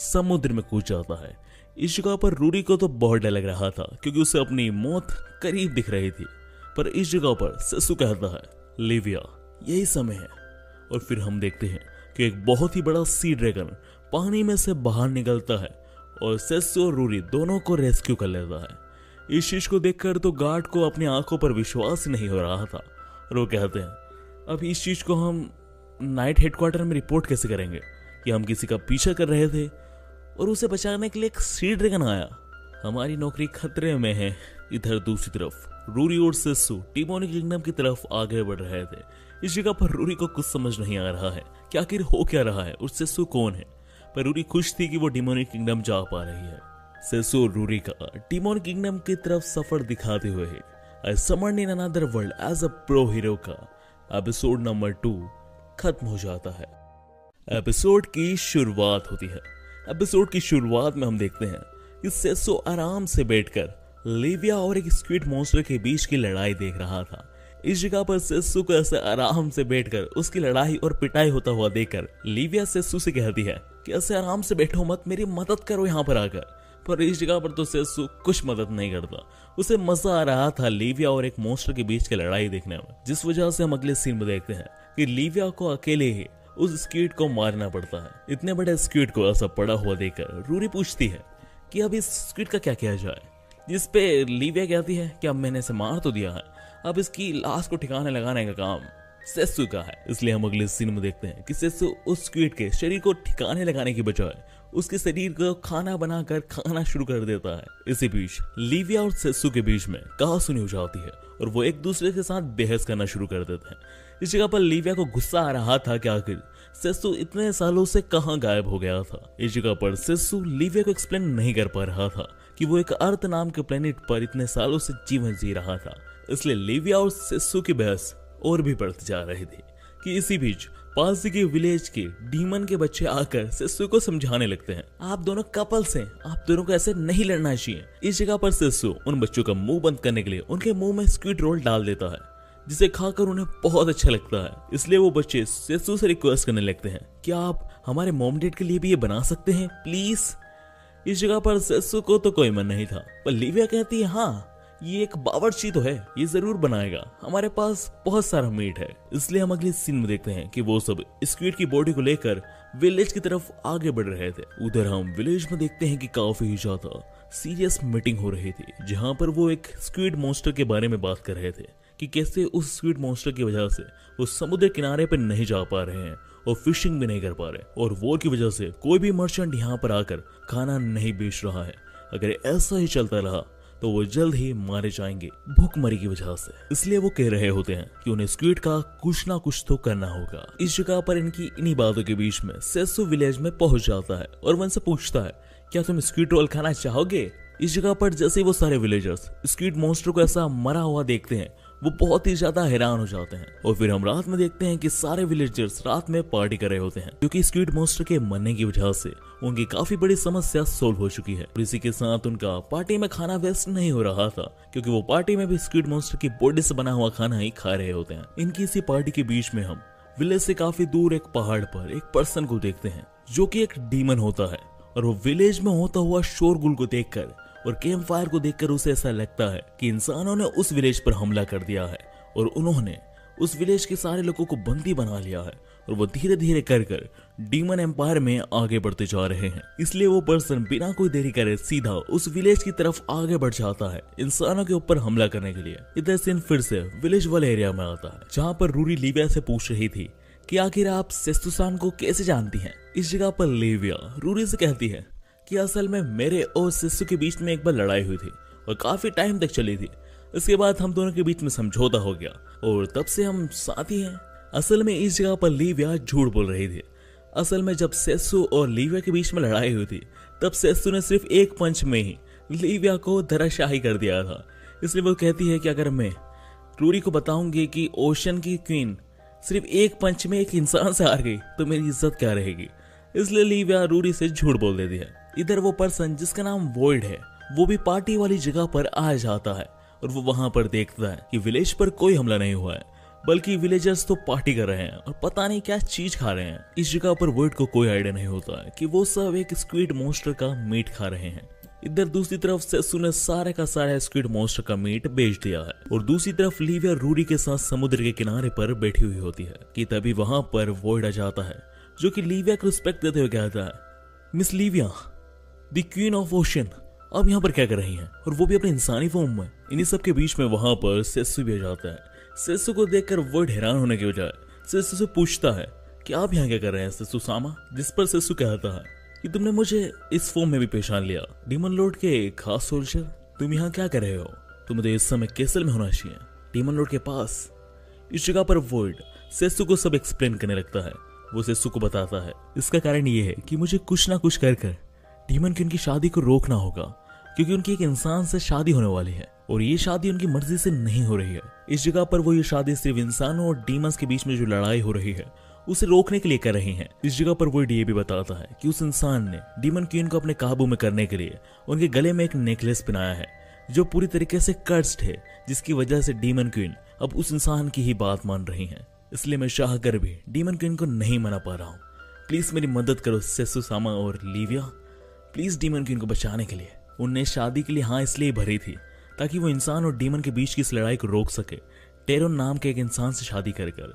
Speaker 1: समुद्र में कूद जाता है। इस जगह पर रूरी को तो बहुत डर लग रहा था क्योंकि उसे अपनी मौत करीब दिख रही थी, पर इस जगह पर सेसु कहता है लिविया यही समय है। और फिर हम देखते हैं कि एक बहुत ही बड़ा सी ड्रैगन पानी में से बाहर निकलता है और सेसु और रूरी दोनों को रेस्क्यू कर लेता है। इस चीज को देखकर तो गार्ड को अपनी आंखों पर विश्वास नहीं हो रहा था और वो कहते हैं अब इस चीज को हम नाइट हेडक्वार्टर में रिपोर्ट कैसे करेंगे कि हम किसी का पीछा कर रहे थे और उसे बचाने के लिए एक सी ड्रैगन आया, हमारी नौकरी खतरे में है। इधर दूसरी तरफ रूरी और सेसु डिमोनिक किंगडम की तरफ आगे बढ़ रहे थे। इस जगह पर रूरी को कुछ समझ नहीं आ रहा है कि आखिर हो क्या रहा है और सेसु कौन है, पर रूरी खुश थी कि वो डिमोनिक किंगडम जा पा रही है। सेसु और रूरी का डिमोनिक किंगडम की तरफ सफर दिखाते हुए I summon in another world as a pro hero का एपिसोड नंबर 2 खत्म हो जाता है। एपिसोड की शुरुआत होती है। एपिसोड की शुरुआत में हम देखते हैं कि सेसु आराम से बैठकर लिविया और एक स्क्विड मॉन्स्टर के बीच की लड़ाई देख रहा था। इस जगह पर सेसु को ऐसे आराम से बैठकर उसकी लड़ाई और पिटाई होता हुआ देखकर लिविया सेसु से कहती है कि ऐसे आराम से बैठो मत, मेरी मदद करो यहाँ पर आकर। पर इस जगह पर तो सेसु कुछ मदद नहीं करता, उसे मजा आ रहा था लिविया और एक मॉन्स्टर के बीच की लड़ाई देखने में, जिस वजह से हम अगले सीन में देखते हैं कि लिविया को अकेले ही उस स्क्विड को मारना पड़ता है। इतने बड़े स्क्विड को ऐसा पड़ा हुआ देखकर रूरी पूछती है कि अब इस स्क्विड का क्या किया जाए, जिसपे लिविया कहती है कि अब मैंने इसे मार तो दिया है, अब इसकी लाश को ठिकाने लगाने का काम सेसु का है। इसलिए हम अगले सीन में देखते हैं कि सेसु उस स्क्विड के शरीर को ठिकाने लगाने की बजाय उसके शरीर को खाना बनाकर खाना शुरू कर देता है। इसी बीच लिविया और सेसु के बीच में कहासुनी हो जाती है और वो एक दूसरे के साथ बहस करना शुरू कर देते हैं। इस जगह पर लिविया को गुस्सा आ रहा था कि आखिर सेसु इतने सालों से कहां गायब हो गया था। इस जगह पर सेसु लिविया को एक्सप्लेन नहीं कर पा रहा था कि वो एक अर्थ नाम के प्लेनेट पर इतने सालों से जीवन जी रहा था। इसलिए लिविया और सेसु की बहस और भी बढ़ती जा रही थी कि इसी बीच पास के विलेज के डीमन के बच्चे आकर सेसु को समझाने लगते हैं, आप दोनों कपल्स हैं, आप दोनों को ऐसे नहीं लड़ना चाहिए। इस जगह पर सेसु उन बच्चों का मुंह बंद करने के लिए उनके मुंह में स्क्विड रोल डाल देता है, जिसे खाकर उन्हें बहुत अच्छा लगता है। इसलिए वो बच्चे सेसु से रिक्वेस्ट करने लगते हैं कि आप हमारे मॉम डैड के लिए भी ये बना सकते हैं प्लीज। इस जगह पर सेसु को तो कोई मन नहीं था, पर लिविया कहती है हाँ ये एक बावर्ची तो है, ये जरूर बनाएगा, हमारे पास बहुत सारा मीट है। इसलिए हम अगले सीन में देखते हैं कि वो सब स्क्विड की बॉडी को लेकर विलेज की तरफ आगे बढ़ रहे थे। उधर हम विलेज में देखते हैं कि काफी ज्यादा सीरियस मीटिंग हो रही थी, जहां पर वो एक स्क्विड मॉन्स्टर के बारे में बात कर रहे थे कि कैसे उस स्क्विड मॉन्स्टर की वजह से वो समुद्र किनारे पर नहीं जा पा रहे हैं और फिशिंग भी नहीं कर पा रहे, और वॉर की वजह से कोई भी मर्चेंट यहाँ पर आकर खाना नहीं बेच रहा है। अगर ऐसा ही चलता रहा तो वो जल्द ही मारे जाएंगे भूखमरी की वजह से। इसलिए वो कह रहे होते हैं कि उन्हें स्क्विड का कुछ ना कुछ तो करना होगा। इस जगह पर इन्हीं बातों के बीच में सेसु विलेज में पहुंच जाता है और वन से पूछता है क्या तुम स्क्विड रोल खाना चाहोगे? इस जगह पर जैसे वो सारे विलेजर्स स्क्विड मॉन्स्टर को ऐसा मरा हुआ देखते हैं, वो बहुत ही ज्यादा हैरान हो जाते हैं। और फिर हम रात में देखते हैं कि सारे विलेजर्स रात में पार्टी कर रहे होते हैं, क्योंकि स्क्विड मॉन्स्टर के मरने की वजह से उनकी काफी बड़ी समस्या सोल्व हो चुकी है। और इसी के साथ उनका पार्टी में खाना वेस्ट नहीं हो रहा था, क्योंकि वो पार्टी में भी स्क्विड मॉन्स्टर की बॉडी से बना हुआ खाना ही खा रहे होते हैं। इनकी इसी पार्टी के बीच में हम विलेज से काफी दूर एक पहाड़ पर एक पर्सन को देखते हैं, जो कि एक डीमन होता है। और वो विलेज में होता हुआ शोरगुल को देखकर और कैंप फायर को देखकर उसे ऐसा लगता है कि इंसानों ने उस विलेज पर हमला कर दिया है और उन्होंने उस विलेज के सारे लोगों को बंदी बना लिया है। और वो धीरे धीरे कर डीमन एम्पायर में आगे बढ़ते जा रहे हैं। इसलिए वो पर्सन बिना कोई देरी करे सीधा उस विलेज की तरफ आगे बढ़ जाता है इंसानों के ऊपर हमला करने के लिए। इधर सीन फिर से विलेज वाले एरिया में आता है, जहाँ पर रूरी लिविया से पूछ रही थी कि आखिर आप सेस्तुसान को कैसे जानती हैं। इस जगह पर लिविया रूरी से कहती है कि असल में मेरे और सेसु के बीच में एक बार लड़ाई हुई थी और काफी टाइम तक चली थी। इसके बाद हम दोनों के बीच में समझौता हो गया और तब से हम साथी हैं। असल में इस जगह पर लिविया झूठ बोल रही थी। असल में जब सेसु और लिविया के बीच में लड़ाई हुई थी, तब सेसु ने सिर्फ एक पंच में ही लिविया को धराशाही कर दिया था। इसलिए वो कहती है कि अगर मैं रूरी को बताऊंगी कि ओशन की क्वीन सिर्फ एक पंच में एक इंसान से हार गई, तो मेरी इज्जत क्या रहेगी। इसलिए लिविया रूरी से झूठ बोल देती है। इधर वो पर्सन जिसका नाम वॉइड है, वो भी पार्टी वाली जगह पर आ जाता है और वो वहां पर देखता है कि विलेज पर कोई हमला नहीं हुआ है, बल्कि विलेजर्स तो पार्टी कर रहे हैं और पता नहीं क्या चीज खा रहे हैं। इस जगह पर वॉइड को कोई आइडिया नहीं होता है कि वो सब एक स्क्विड मॉन्स्टर का मीट खा रहे हैं। इधर दूसरी तरफ सेसु ने सारे का सारा स्क्विड मॉन्स्टर का मीट बेच दिया है और दूसरी तरफ लिविया रूरी के साथ समुद्र के किनारे पर बैठी हुई होती है कि तभी वहां पर वॉइड आ जाता है, जो कि लिविया को रिस्पेक्ट देते हुए कहता है, miss Livia, the queen of ocean, अब यहाँ पर क्या कर रही हैं, और वो भी अपने इंसानी फॉर्म में। इन्हीं सब के बीच में वहां पर सेसु भी आ जाता है। सेसु को देखकर वॉइड हैरान होने के बजाय सेसु से पूछता है कि आप यहाँ क्या कर रहे हैं सेसु सामा। जिस पर सेसु कहता है कि तुमने मुझे इस फॉर्म में भी पहचान लिया, डीमन लॉर्ड के खास सोल्जर, तुम यहाँ क्या कर रहे हो? तुम्हें तो इस समय केसल में होना चाहिए, डीमन लॉर्ड के पास। इस जगह पर वॉइड सेसु को सब एक्सप्लेन करने लगता है। वो सेसु को बताता है इसका कारण ये है कि मुझे कुछ ना कुछ कर डीमन की उनकी शादी को रोकना होगा, क्योंकि उनकी एक इंसान से शादी होने वाली है और ये शादी उनकी मर्जी से नहीं हो रही है। इस जगह पर वो ये शादी सिर्फ इंसानों और डीमंस के बीच में जो लड़ाई हो रही है उसे रोकने के लिए कर रही हैं। इस जगह पर वो ये भी बताता है कि उस इंसान ने डीमन क्वीन को अपने काबू में करने के लिए उनके गले में एक नेकलेस पहनाया है, जो पूरी तरीके से कर्स्ड है, जिसकी वजह से डीमन क्वीन अब उस इंसान की ही बात मान रही है। इसलिए मैं चाह कर भी डीमन क्वीन को नहीं मना पा रहा हूँ। प्लीज मेरी मदद करो सेसु सामा और लिविया, प्लीज डीमन क्वीन को बचाने के लिए। उनने शादी के लिए हाँ इसलिए भरी थी ताकि वो इंसान और डीमन के बीच की इस लड़ाई को रोक सके, टेरोन नाम के एक इंसान से शादी कर।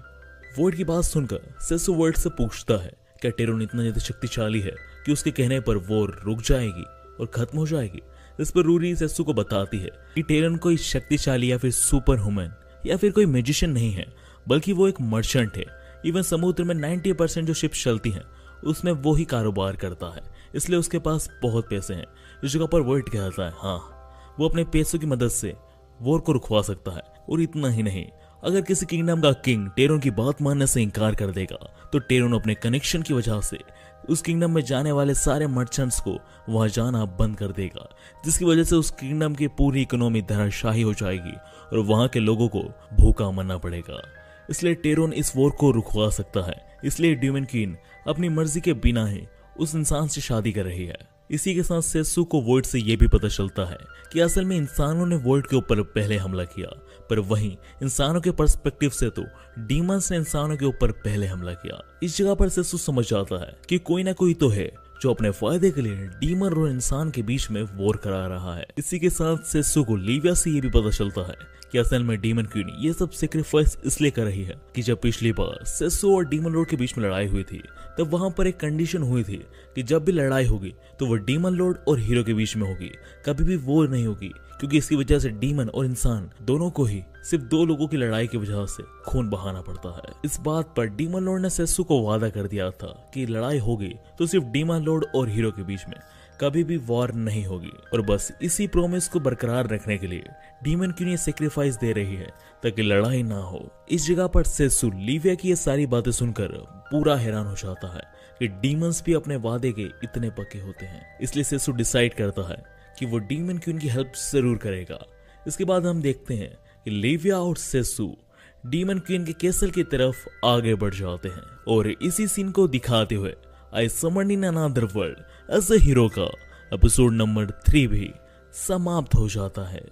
Speaker 1: वॉइड की बात सुनकर सेसु वॉइड से पूछता है क्या टेरोन इतना ज्यादा शक्तिशाली है कि उसके कहने पर वो रुक जाएगी और खत्म हो जाएगी। इस पर रूरी सेसु को बताती है कि टेरोन कोई शक्तिशाली या फिर सुपर ह्यूमन या फिर कोई मैजिशियन नहीं है, बल्कि वो एक मर्चेंट है। इवन समुद्र में 90% जो शिप चलती हैं उसमें वो ही कारोबार करता है, इसलिए उसके पास बहुत पैसे हैं। इस जगह पर वॉइड कहता है हाँ, वो अपने पैसों की मदद से वॉर को रुकवा सकता है। और इतना ही नहीं, अगर किसी किंगडम का किंग टेरोन की बात मानने से इनकार कर देगा तो टेरोन अपने कनेक्शन की वजह से उस किंगडम में जाने वाले सारे मर्चेंट्स को वहां जाना बंद कर देगा, जिसकी वजह से उस किंगडम की पूरी इकोनॉमी धराशायी हो जाएगी और वहां के लोगों को भूखा मरना पड़ेगा। इसलिए टेरोन इस वॉर को रुकवा सकता है। इसलिए डीमन क्वीन अपनी मर्जी के बिना ही उस इंसान से शादी कर रही है। इसी के साथ सेसु को वॉइड से यह भी पता चलता है कि असल में इंसानों ने वॉइड के ऊपर पहले हमला किया, पर वहीं इंसानों के पर्सपेक्टिव से तो डीमंस ने इंसानों के ऊपर पहले हमला किया। इस जगह पर सेसु समझ जाता है कि कोई ना कोई तो है जो अपने फायदे के लिए डीमन और इंसान के बीच में वॉर करा रहा है। इसी के साथ सेसु को लिविया से ये भी पता चलता है कि असल में डीमन क्वीन ये सब सेक्रीफाइस इसलिए कर रही है कि जब पिछली बार सेसु और डीमन लॉर्ड के बीच में लड़ाई हुई थी, तब वहां पर एक कंडीशन हुई थी कि जब भी लड़ाई होगी तो वो डीमन लॉर्ड और हीरो के बीच में होगी, कभी भी वॉर नहीं होगी, क्योंकि इसकी वजह से डीमन और इंसान दोनों को ही सिर्फ दो लोगों की लड़ाई की वजह से खून बहाना पड़ता है। इस बात पर डीमन लॉर्ड ने सेसु को वादा कर दिया था कि लड़ाई होगी तो सिर्फ डीमन लॉर्ड और हीरो के बीच में, कभी भी वॉर नहीं होगी। और बस इसी प्रॉमिस को बरकरार रखने के लिए डीमन क्वीन ये सेक्रीफाइस दे रही है ताकि लड़ाई ना हो। इस जगह पर सेसु लिविया की ये सारी बातें सुनकर पूरा हैरान हो जाता है कि डीमंस भी अपने वादे के इतने पक्के होते हैं। इसलिए सेसु डिसाइड करता है कि वो डीमन की उनकी हेल्प जरूर करेगा। इसके बाद हम देखते हैं कि लिविया और सेसु डीमन क्वीन के कैसल की तरफ आगे बढ़ जाते हैं और इसी सीन को दिखाते हुए I summon in another world as a hero का एपिसोड नंबर 3 भी समाप्त हो जाता है।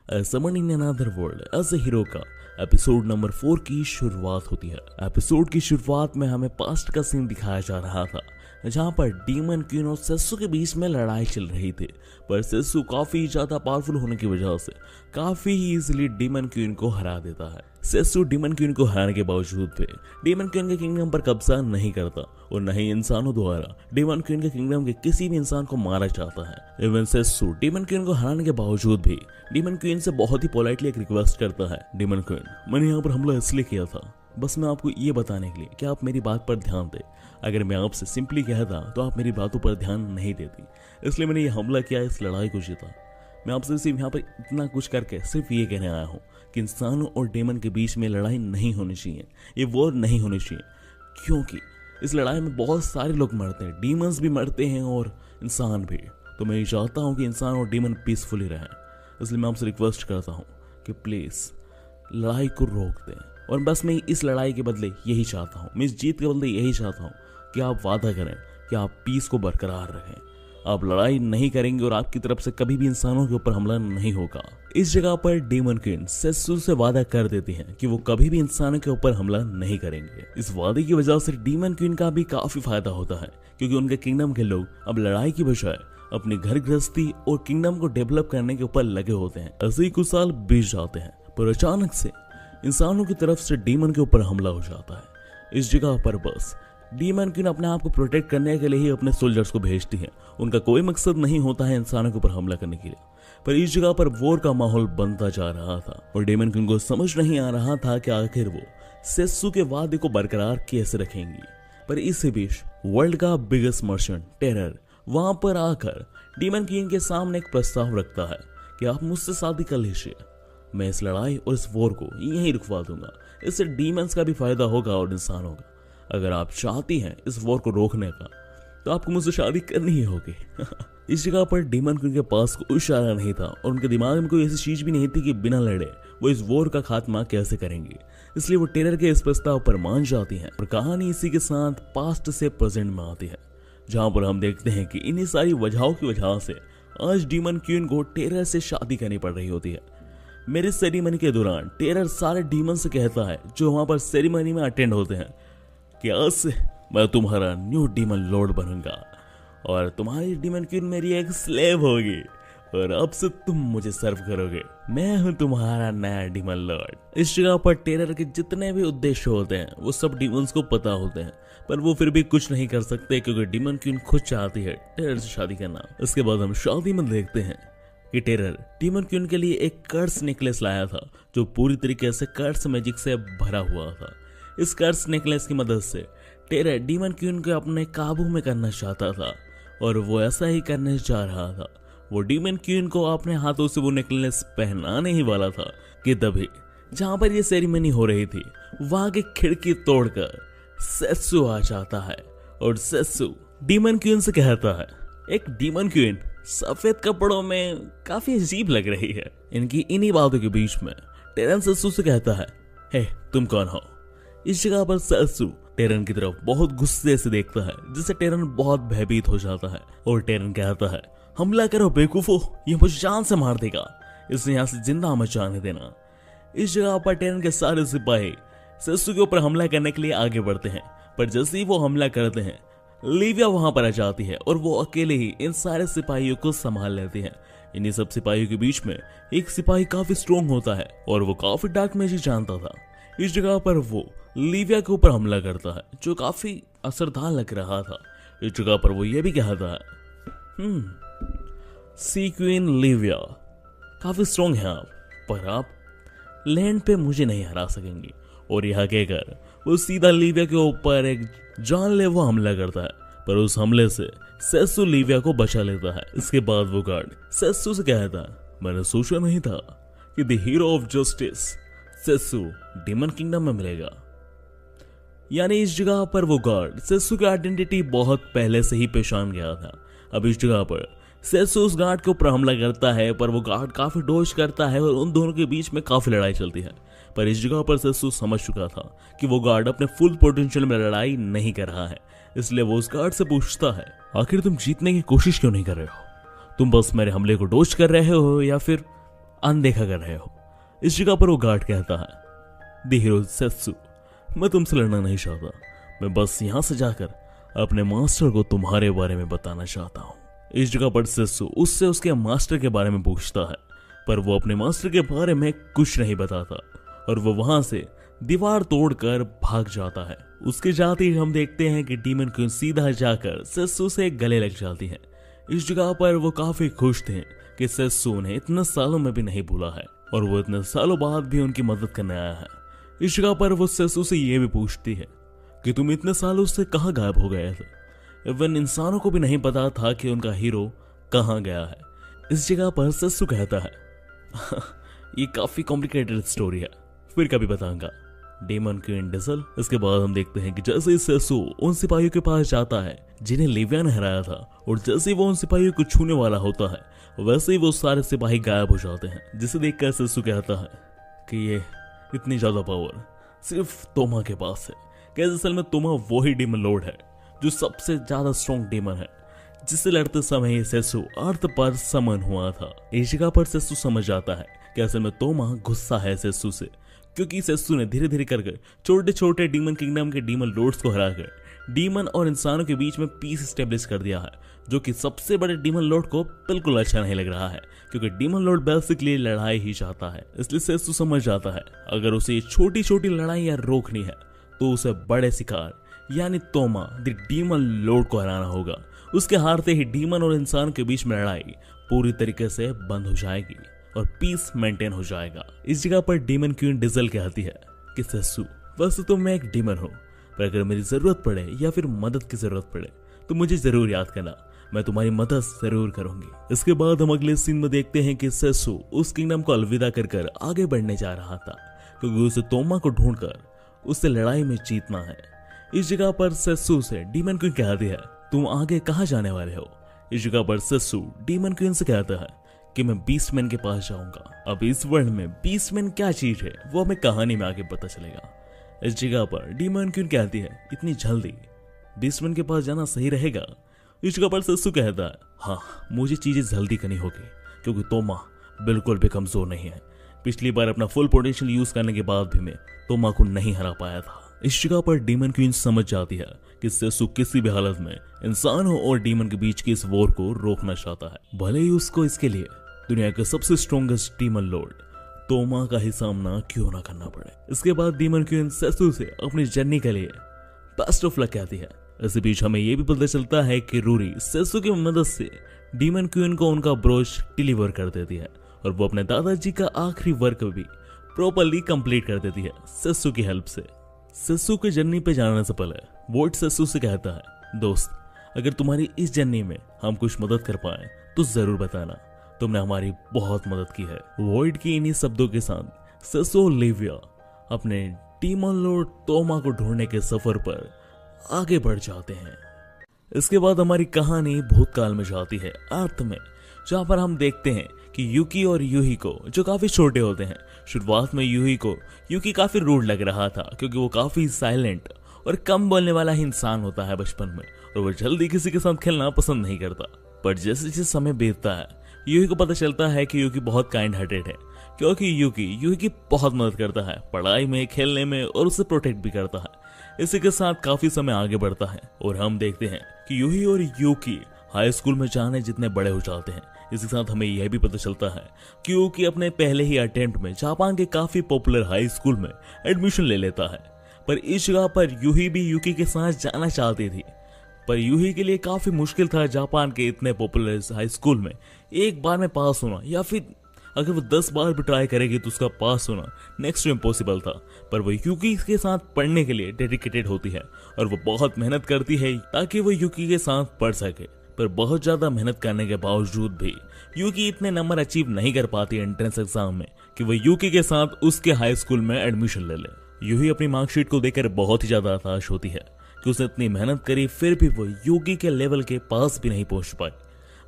Speaker 1: I summon in another world as a hero का एपिसोड नंबर 4 की शुरुआत होती है। एपिसोड की शुरुआत में हमें पास्ट का सीन दिखाया जा रहा था जहां पर डीमन क्वीन और सेसु के बीच में लड़ाई चल रही थी, पर सेसु काफी ज्यादा पावरफुल होने की वजह से काफी इजीली डीमन क्वीन को हरा देता है। सेसु डीमन क्वीन को हराने के बावजूद भी डीमन क्वीन के किंगडम पर कब्जा नहीं करता और न ही इंसानों द्वारा डीमन क्वीन के किंगडम के किसी भी इंसान को मारा जाता है। इवन सेसु डीमन क्वीन को हराने के बावजूद भी डीमन क्वीन से बहुत ही पोलाइटली एक रिक्वेस्ट करता है, डीमन क्वीन मैंने यहाँ पर हमला इसलिए किया था बस मैं आपको ये बताने के लिए कि आप मेरी बात पर ध्यान दें। अगर मैं आपसे सिंपली कहता तो आप मेरी बातों पर ध्यान नहीं देती, इसलिए मैंने ये हमला किया, इस लड़ाई को जीता। मैं आपसे सिर्फ यहाँ पर इतना कुछ करके सिर्फ ये कहने आया हूँ कि इंसानों और डेमन के बीच में लड़ाई नहीं होनी चाहिए, ये वॉर नहीं होनी चाहिए, क्योंकि इस लड़ाई में बहुत सारे लोग मरते हैं, डीमंस भी मरते हैं और इंसान भी। तो मैं ये चाहता हूँ कि इंसान और डीमन पीसफुली रहें, इसलिए मैं आपसे रिक्वेस्ट करता हूँ कि प्लीज़ लड़ाई को रोक दें। और बस मैं इस लड़ाई के बदले यही चाहता हूँ, मैं इस जीत के बदले यही चाहता हूँ कि आप वादा करें कि आप पीस को बरकरार रखें, आप लड़ाई नहीं करेंगे और आपकी तरफ से कभी भी इंसानों के ऊपर हमला नहीं होगा। इस जगह पर डीमन क्वीन सेसु से वादा कर देती हैं कि वो कभी भी इंसानों के ऊपर हमला नहीं करेंगे। इस वादे की वजह से डीमन क्वीन का भी काफी फायदा होता है, क्योंकि उनके किंगडम के लोग अब लड़ाई की बजाय अपनी घर गृहस्थी और किंगडम को डेवलप करने के ऊपर लगे होते हैं। ऐसे ही कुछ साल बीत जाते हैं, पर अचानक से इंसानों की तरफ से डीमन के ऊपर हमला हो जाता है। इस जगह पर बस डीमन क्वीन अपने आप को प्रोटेक्ट करने के लिए ही अपने सोल्जर्स को भेजती है, उनका कोई मकसद नहीं होता है इंसानों के ऊपर हमला करने के लिए। पर इस जगह पर वॉर का माहौल बनता जा रहा था और डीमन क्वीन को समझ नहीं आ रहा था कि आखिर वो सेसु के वादे को बरकरार कैसे रखेंगी। पर इसी बीच वर्ल्ड का बिगेस्ट मर्चेंट टेरर वहां पर आकर डीमन क्वीन के सामने एक प्रस्ताव रखता है कि आप मुझसे शादी कर लीजिए, मैं इस लड़ाई और इस वॉर को यहीं रुकवा दूंगा, इससे डीमंस का भी फायदा होगा और इंसानों का। अगर आप चाहती हैं इस वॉर को रोकने का तो आपको मुझसे शादी करनी ही होगी। इस जगह पर डीमन क्वीन के पास कोई इशारा नहीं था और उनके दिमाग में कोई ऐसी चीज भी नहीं थी कि बिना लड़े वो इस वॉर का खात्मा कैसे करेंगी। इसलिए वो टेरर के इस प्रस्ताव पर मान जाती हैं और कहानी इसी के साथ पास्ट से प्रेजेंट में आती है, जहां पर हम देखते हैं कि इन्हीं सारी वजहों की वजह से आज डीमन क्वीन को टेरर से शादी करनी पड़ रही होती है। मेरे सेरेमनी के दौरान टेरर सारे डीमन से कहता है जो वहां पर सेरेमनी में अटेंड होते हैं कि आज से मैं तुम्हारा न्यू डीमन लॉर्ड बनूंगा और तुम्हारी डीमन क्वीन मेरी एक स्लेव होगी और अब से तुम मुझे सर्व करोगे, मैं हूं तुम्हारा नया डीमन लॉर्ड। इस जगह पर टेरर के जितने भी उद्देश्य होते हैं वो सब डीमंस को पता होते हैं, पर वो फिर भी कुछ नहीं कर सकते क्योंकि डीमन क्वीन खुद चाहती है टेरर से शादी करना। इसके बाद हम शादी में देखते हैं कि टेरर डीमन क्वीन के लिए एक कर्स नेकलेस लाया था जो पूरी तरीके से कर्स मैजिक से भरा हुआ था। इस कर्स नेकलेस की मदद से टेरर डीमन क्वीन को अपने काबू में करना चाहता था और वो ऐसा ही करने जा रहा था। वो डीमन क्वीन को अपने हाथों से वो नेकलेस पहनाने ही वाला था कि तभी जहां पर ये सेरेमनी हो रही थी वहां की खिड़की तोड़कर सेसु आ जाता है और सेसु डीमन क्वीन से कहता है, एक डीमन क्वीन सफेद कपड़ों में काफी अजीब लग रही है। इनकी इन्हीं बातों के बीच में टेरन सेसु से कहता है, हे तुम कौन हो। इस जगह पर सेसु टेरन की तरफ बहुत गुस्से से देखता है जिससे टेरन बहुत भयभीत हो जाता है और टेरन कहता है, हमला करो बेवकूफो, ये मुझे जान से मार देगा, इसे यहाँ से जिंदा मत जाने देना। इस जगह पर टेरन के सारे सिपाही सेसु के ऊपर हमला करने के लिए आगे बढ़ते हैं, पर जैसे ही वो हमला करते हैं लिविया वहां पर आ जाती है और वो अकेले ही इन सारे सिपाहियों को संभाल लेती है। इन्हीं सब सिपाहियों के बीच में एक सिपाही काफी स्ट्रोंग होता है और वो काफी डार्क मैजिक जानता था। इस जगह पर वो लिविया के ऊपर हमला करता है जो काफी असरदार लग रहा था। इस जगह पर वो ये भी कहता है, सी क्वीन लिविया काफी स्ट्रोंग है आप, पर आप लैंड पे मुझे नहीं हरा सकेंगी। और यह कहकर वो सीधा लिविया के ऊपर एक जानलेवा हमला करता है, पर उस हमले से सेसु लिविया को बचा लेता है। इसके बाद वो गार्ड सेसु से कहता है, मैंने सोचा नहीं था कि द हीरो ऑफ जस्टिस सेसु डीमन किंगडम में मिलेगा। यानी इस जगह पर वो गार्ड सेत्सु की आइडेंटिटी बहुत पहले से ही पहचान गया था। अब इस जगह पर सेत्सु उस गार्ड के ऊपर हमला करता है, पर वो गार्ड काफी डोज करता है और उन दोनों के बीच में काफी लड़ाई चलती है। पर इस जगह पर सेत्सु समझ चुका था कि वो गार्ड अपने फुल पोटेंशियल में लड़ाई नहीं कर रहा है, इसलिए वो उस गार्ड से पूछता है, आखिर तुम जीतने की कोशिश क्यों नहीं कर रहे हो? तुम बस मेरे हमले को डोज कर रहे हो या फिर अनदेखा कर रहे हो? इस जगह पर वो गार्ड कहता है, द हीरो सेत्सु, मैं तुमसे लड़ना नहीं चाहता, मैं बस यहां से जाकर अपने मास्टर को तुम्हारे बारे में बताना चाहता हूं। इस जगह पर सेत्सु उससे उसके मास्टर के बारे में पूछता है, पर वो अपने मास्टर के बारे में कुछ नहीं बताता और वो वहां से दीवार तोड़कर भाग जाता है। उसके जाते ही हम देखते हैं कि डीमन क्वीन सीधा जाकर सेत्सु से गले लग जाती है। इस जगह पर वो काफी खुश थे कि सेत्सु उन्हें इतने सालों में भी नहीं भूला है और वो इतने सालों बाद भी उनकी मदद करने आया है। इस जगह पर वो सेत्सु से ये भी पूछती है कि तुम इतने सालों से कहाँ गायब हो गए थे? इवन इंसानों को भी नहीं पता था कि उनका हीरो कहाँ गया है। इस जगह पर सेत्सु कहता है, ये काफी कॉम्प्लिकेटेड स्टोरी है, फिर कभी बताऊंगा। Demon queen diesel. इसके बाद हम देखते हैं कि जैसे ही सेत्सु उन सिपाहियों के पास जाता है जिन्हें लिविया ने हराया था, और जैसे ही वो उन सिपाहियों को छूने वाला होता है वैसे ही वो सारे सिपाही गायब हो जाते हैं, जिसे देखकर सेत्सु कहता है कि ये इतनी ज्यादा पावर सिर्फ तोमा के पास है। कैसे असल में तोमा वही डीमन लॉर्ड है जो सबसे ज्यादा स्ट्रॉन्ग डीमन है, जिससे लड़ते समय सेत्सु अर्थ पर समन हुआ था। इस जगह पर सेत्सु समझ जाता है कि असल में तोमा गुस्सा है सेत्सु से, क्योंकि सेत्सु ने धीरे धीरे करके छोटे छोटे डीमन किंगडम के डीमन लॉर्ड्स को हराकर डीमन और इंसानों के बीच में पीस स्टेब्लिश कर दिया है, जो कि सबसे बड़े डीमन लॉर्ड को बिल्कुल अच्छा नहीं लग रहा है, क्योंकि डीमन लॉर्ड बेसिकली लड़ाई ही चाहता है। इसलिए सेत्सु समझ जाता है अगर उसे छोटी छोटी लड़ाइयां रोकनी है तो उसे बड़े शिकार यानी तोमा द डीमन लॉर्ड को हराना होगा। उसके हारते ही डीमन और इंसान के बीच में लड़ाई पूरी तरीके से बंद हो जाएगी और पीस मेंटेन हो जाएगा। इस जगह पर डीमन क्वीन डिजल कहती है कि सेत्सु, वैसे तो मैं एक डीमन हूँ, पर अगर मेरी जरूरत पड़े या फिर मदद की जरूरत पड़े तो मुझे जरूर याद करना, मैं तुम्हारी मदद जरूर करूंगी। इसके बाद हम अगले सीन में देखते हैं कि सेत्सु उस किंगडम को अलविदा कर आगे बढ़ने जा रहा था, क्योंकि उसे तोमा को ढूंढकर उससे लड़ाई में जीतना है। इस जगह पर सेत्सु से डीमन क्वीन कहती है, तुम आगे कहाँ जाने वाले हो? इस जगह पर सेत्सु डीमन क्वीन से कहता है कि मैं बीस्टमैन के पास जाऊंगा। अब इस वर्ल्ड में बीस्टमैन क्या चीज है वो हमें कहानी में आगे पता चलेगा। इस जगह पर डीमन क्वीन कहती है, इतनी जल्दी बीस्टमैन के पास जाना सही रहेगा? इस जगह पर सेत्सु कहता है, हाँ मुझे चीजें जल्दी करनी होगी, क्योंकि तोमा बिल्कुल भी कमजोर नहीं है। पिछली बार अपना फुल पोटेंशियल यूज करने के बाद भी मैं तोमा को नहीं हरा पाया था। इस जगह पर डीमन क्वीन समझ जाती है कि सेत्सु किसी भी हालत में इंसानों और डीमन के बीच की इस वॉर को रोकना चाहता है, भले ही उसको इसके लिए दुनिया के सबसे स्ट्रॉन्गेस्ट डीमन लॉर्ड तोमा का ही सामना क्यों ना करना पड़े। इसके बाद डीमन क्वीन सेत्सु से अपनी जर्नी के लिए बेस्ट ऑफ लक कहती है। इसी बीच हमें यह भी पता चलता है कि रूरी सेत्सु की मदद से डीमन क्वीन को उनका ब्रोच डिलीवर कर देती है और वो अपने दादाजी का आखिरी वर्क भी प्रॉपर्ली कंप्लीट कर देती है सेत्सु की हेल्प से। सेत्सु की जर्नी पे जाने से पहले वॉइड सेत्सु से कहता है, दोस्त अगर तुम्हारी इस जर्नी में हम कुछ मदद कर पाए तो जरूर बताना, तुमने हमारी बहुत मदद की है। वॉइड की इन्हीं शब्दों के साथ सेत्सु और लिविया अपने डीमन लॉर्ड तोमा को ढूंढने के सफर पर आगे बढ़ जाते हैं। इसके बाद हमारी कहानी भूतकाल में जाती है अर्थ में, जहां पर हम देखते हैं कि यूकी और यूही को, जो काफी छोटे होते हैं। शुरुआत में यूकी काफी रूड लग रहा था, क्योंकि वो काफी साइलेंट और कम बोलने वाला ही इंसान होता है बचपन में, और वो जल्दी किसी के साथ खेलना पसंद नहीं करता। पर जैसे जैसे समय बीतता है यूही को पता चलता है कि यूकी बहुत काइंड हार्टेड है, क्योंकि यूही की बहुत मदद करता है पढ़ाई में, खेलने में, और उसे प्रोटेक्ट भी करता है। इसी के साथ काफी समय आगे बढ़ता है और हम देखते हैं कि यूही और यूकी हाई स्कूल में जाने जितने बड़े हो जाते हैं। इसी के साथ हमें यह भी पता चलता है कि यूकी अपने पहले ही अटेम्प्ट में जापान के काफी पॉपुलर हाई स्कूल में एडमिशन ले लेता है। पर इस जगह पर यूही भी यूकी के साथ जाना चाहती थी, पर यूही के लिए काफी मुश्किल था जापान के इतने पॉपुलर हाई स्कूल में एक बार में पास होना, या फिर अगर वो 10 बार भी ट्राई करेगी तो उसका पास होना नेक्स्ट टू इम्पॉसिबल था। पर वो यूकी के साथ पढ़ने के लिए डेडिकेटेड होती है और वो बहुत मेहनत करती है ताकि वो यूकी के साथ पढ़ सके। पर बहुत ज्यादा मेहनत करने के बावजूद भी यूकी इतने नंबर अचीव नहीं कर पाती एंट्रेंस एग्जाम में कि वो यूकी के साथ उसके हाई स्कूल में एडमिशन ले ले। यूही अपनी मार्कशीट को देखकर बहुत ही ज्यादा हताश होती है कि उसने इतनी मेहनत करी, फिर भी वो यूकी के लेवल के पास भी नहीं पहुंच पाई।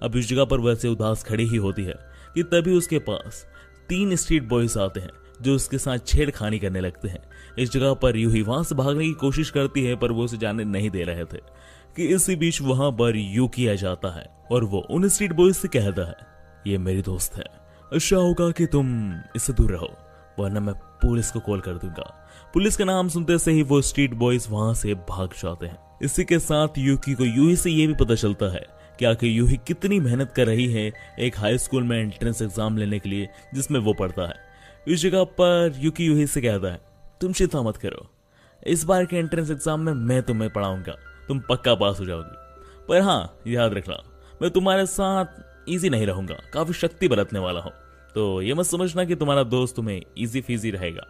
Speaker 1: अब इस जगह पर वैसे उदास खड़ी ही होती है कि तभी उसके पास 3 स्ट्रीट बॉयज आते हैं जो उसके साथ छेड़खानी करने लगते हैं। इस जगह पर यूही वहां से भागने की कोशिश करती है, पर वो उसे जाने नहीं दे रहे थे कि इसी बीच वहां पर यूकी आ जाता है और वो उन स्ट्रीट बॉयज से कहता है, ये मेरी दोस्त है, अच्छा होगा कि तुम इससे दूर रहो, वरना मैं पुलिस को कॉल कर दूंगा। पुलिस का नाम सुनते से ही वो स्ट्रीट बॉयज वहां से भाग जाते हैं। इसी के साथ यूकी को यूही से ये भी पता चलता है कि आखिर यूही कितनी मेहनत कर रही है एक हाई स्कूल में एंट्रेंस एग्जाम लेने के लिए जिसमें वो पढ़ता है। इस जगह पर यूकी यूही से कहता है, तुम चिंता मत करो, इस बार के एंट्रेंस एग्जाम में मैं तुम्हें पढ़ाऊंगा, तुम पक्का पास हो जाओगी। पर हाँ, याद रखना, मैं तुम्हारे साथ इजी नहीं रहूंगा, काफी शक्ति बरतने वाला हूं, तो ये मत समझना कि तुम्हारा दोस्त तुम्हें इजी फीजी रहेगा।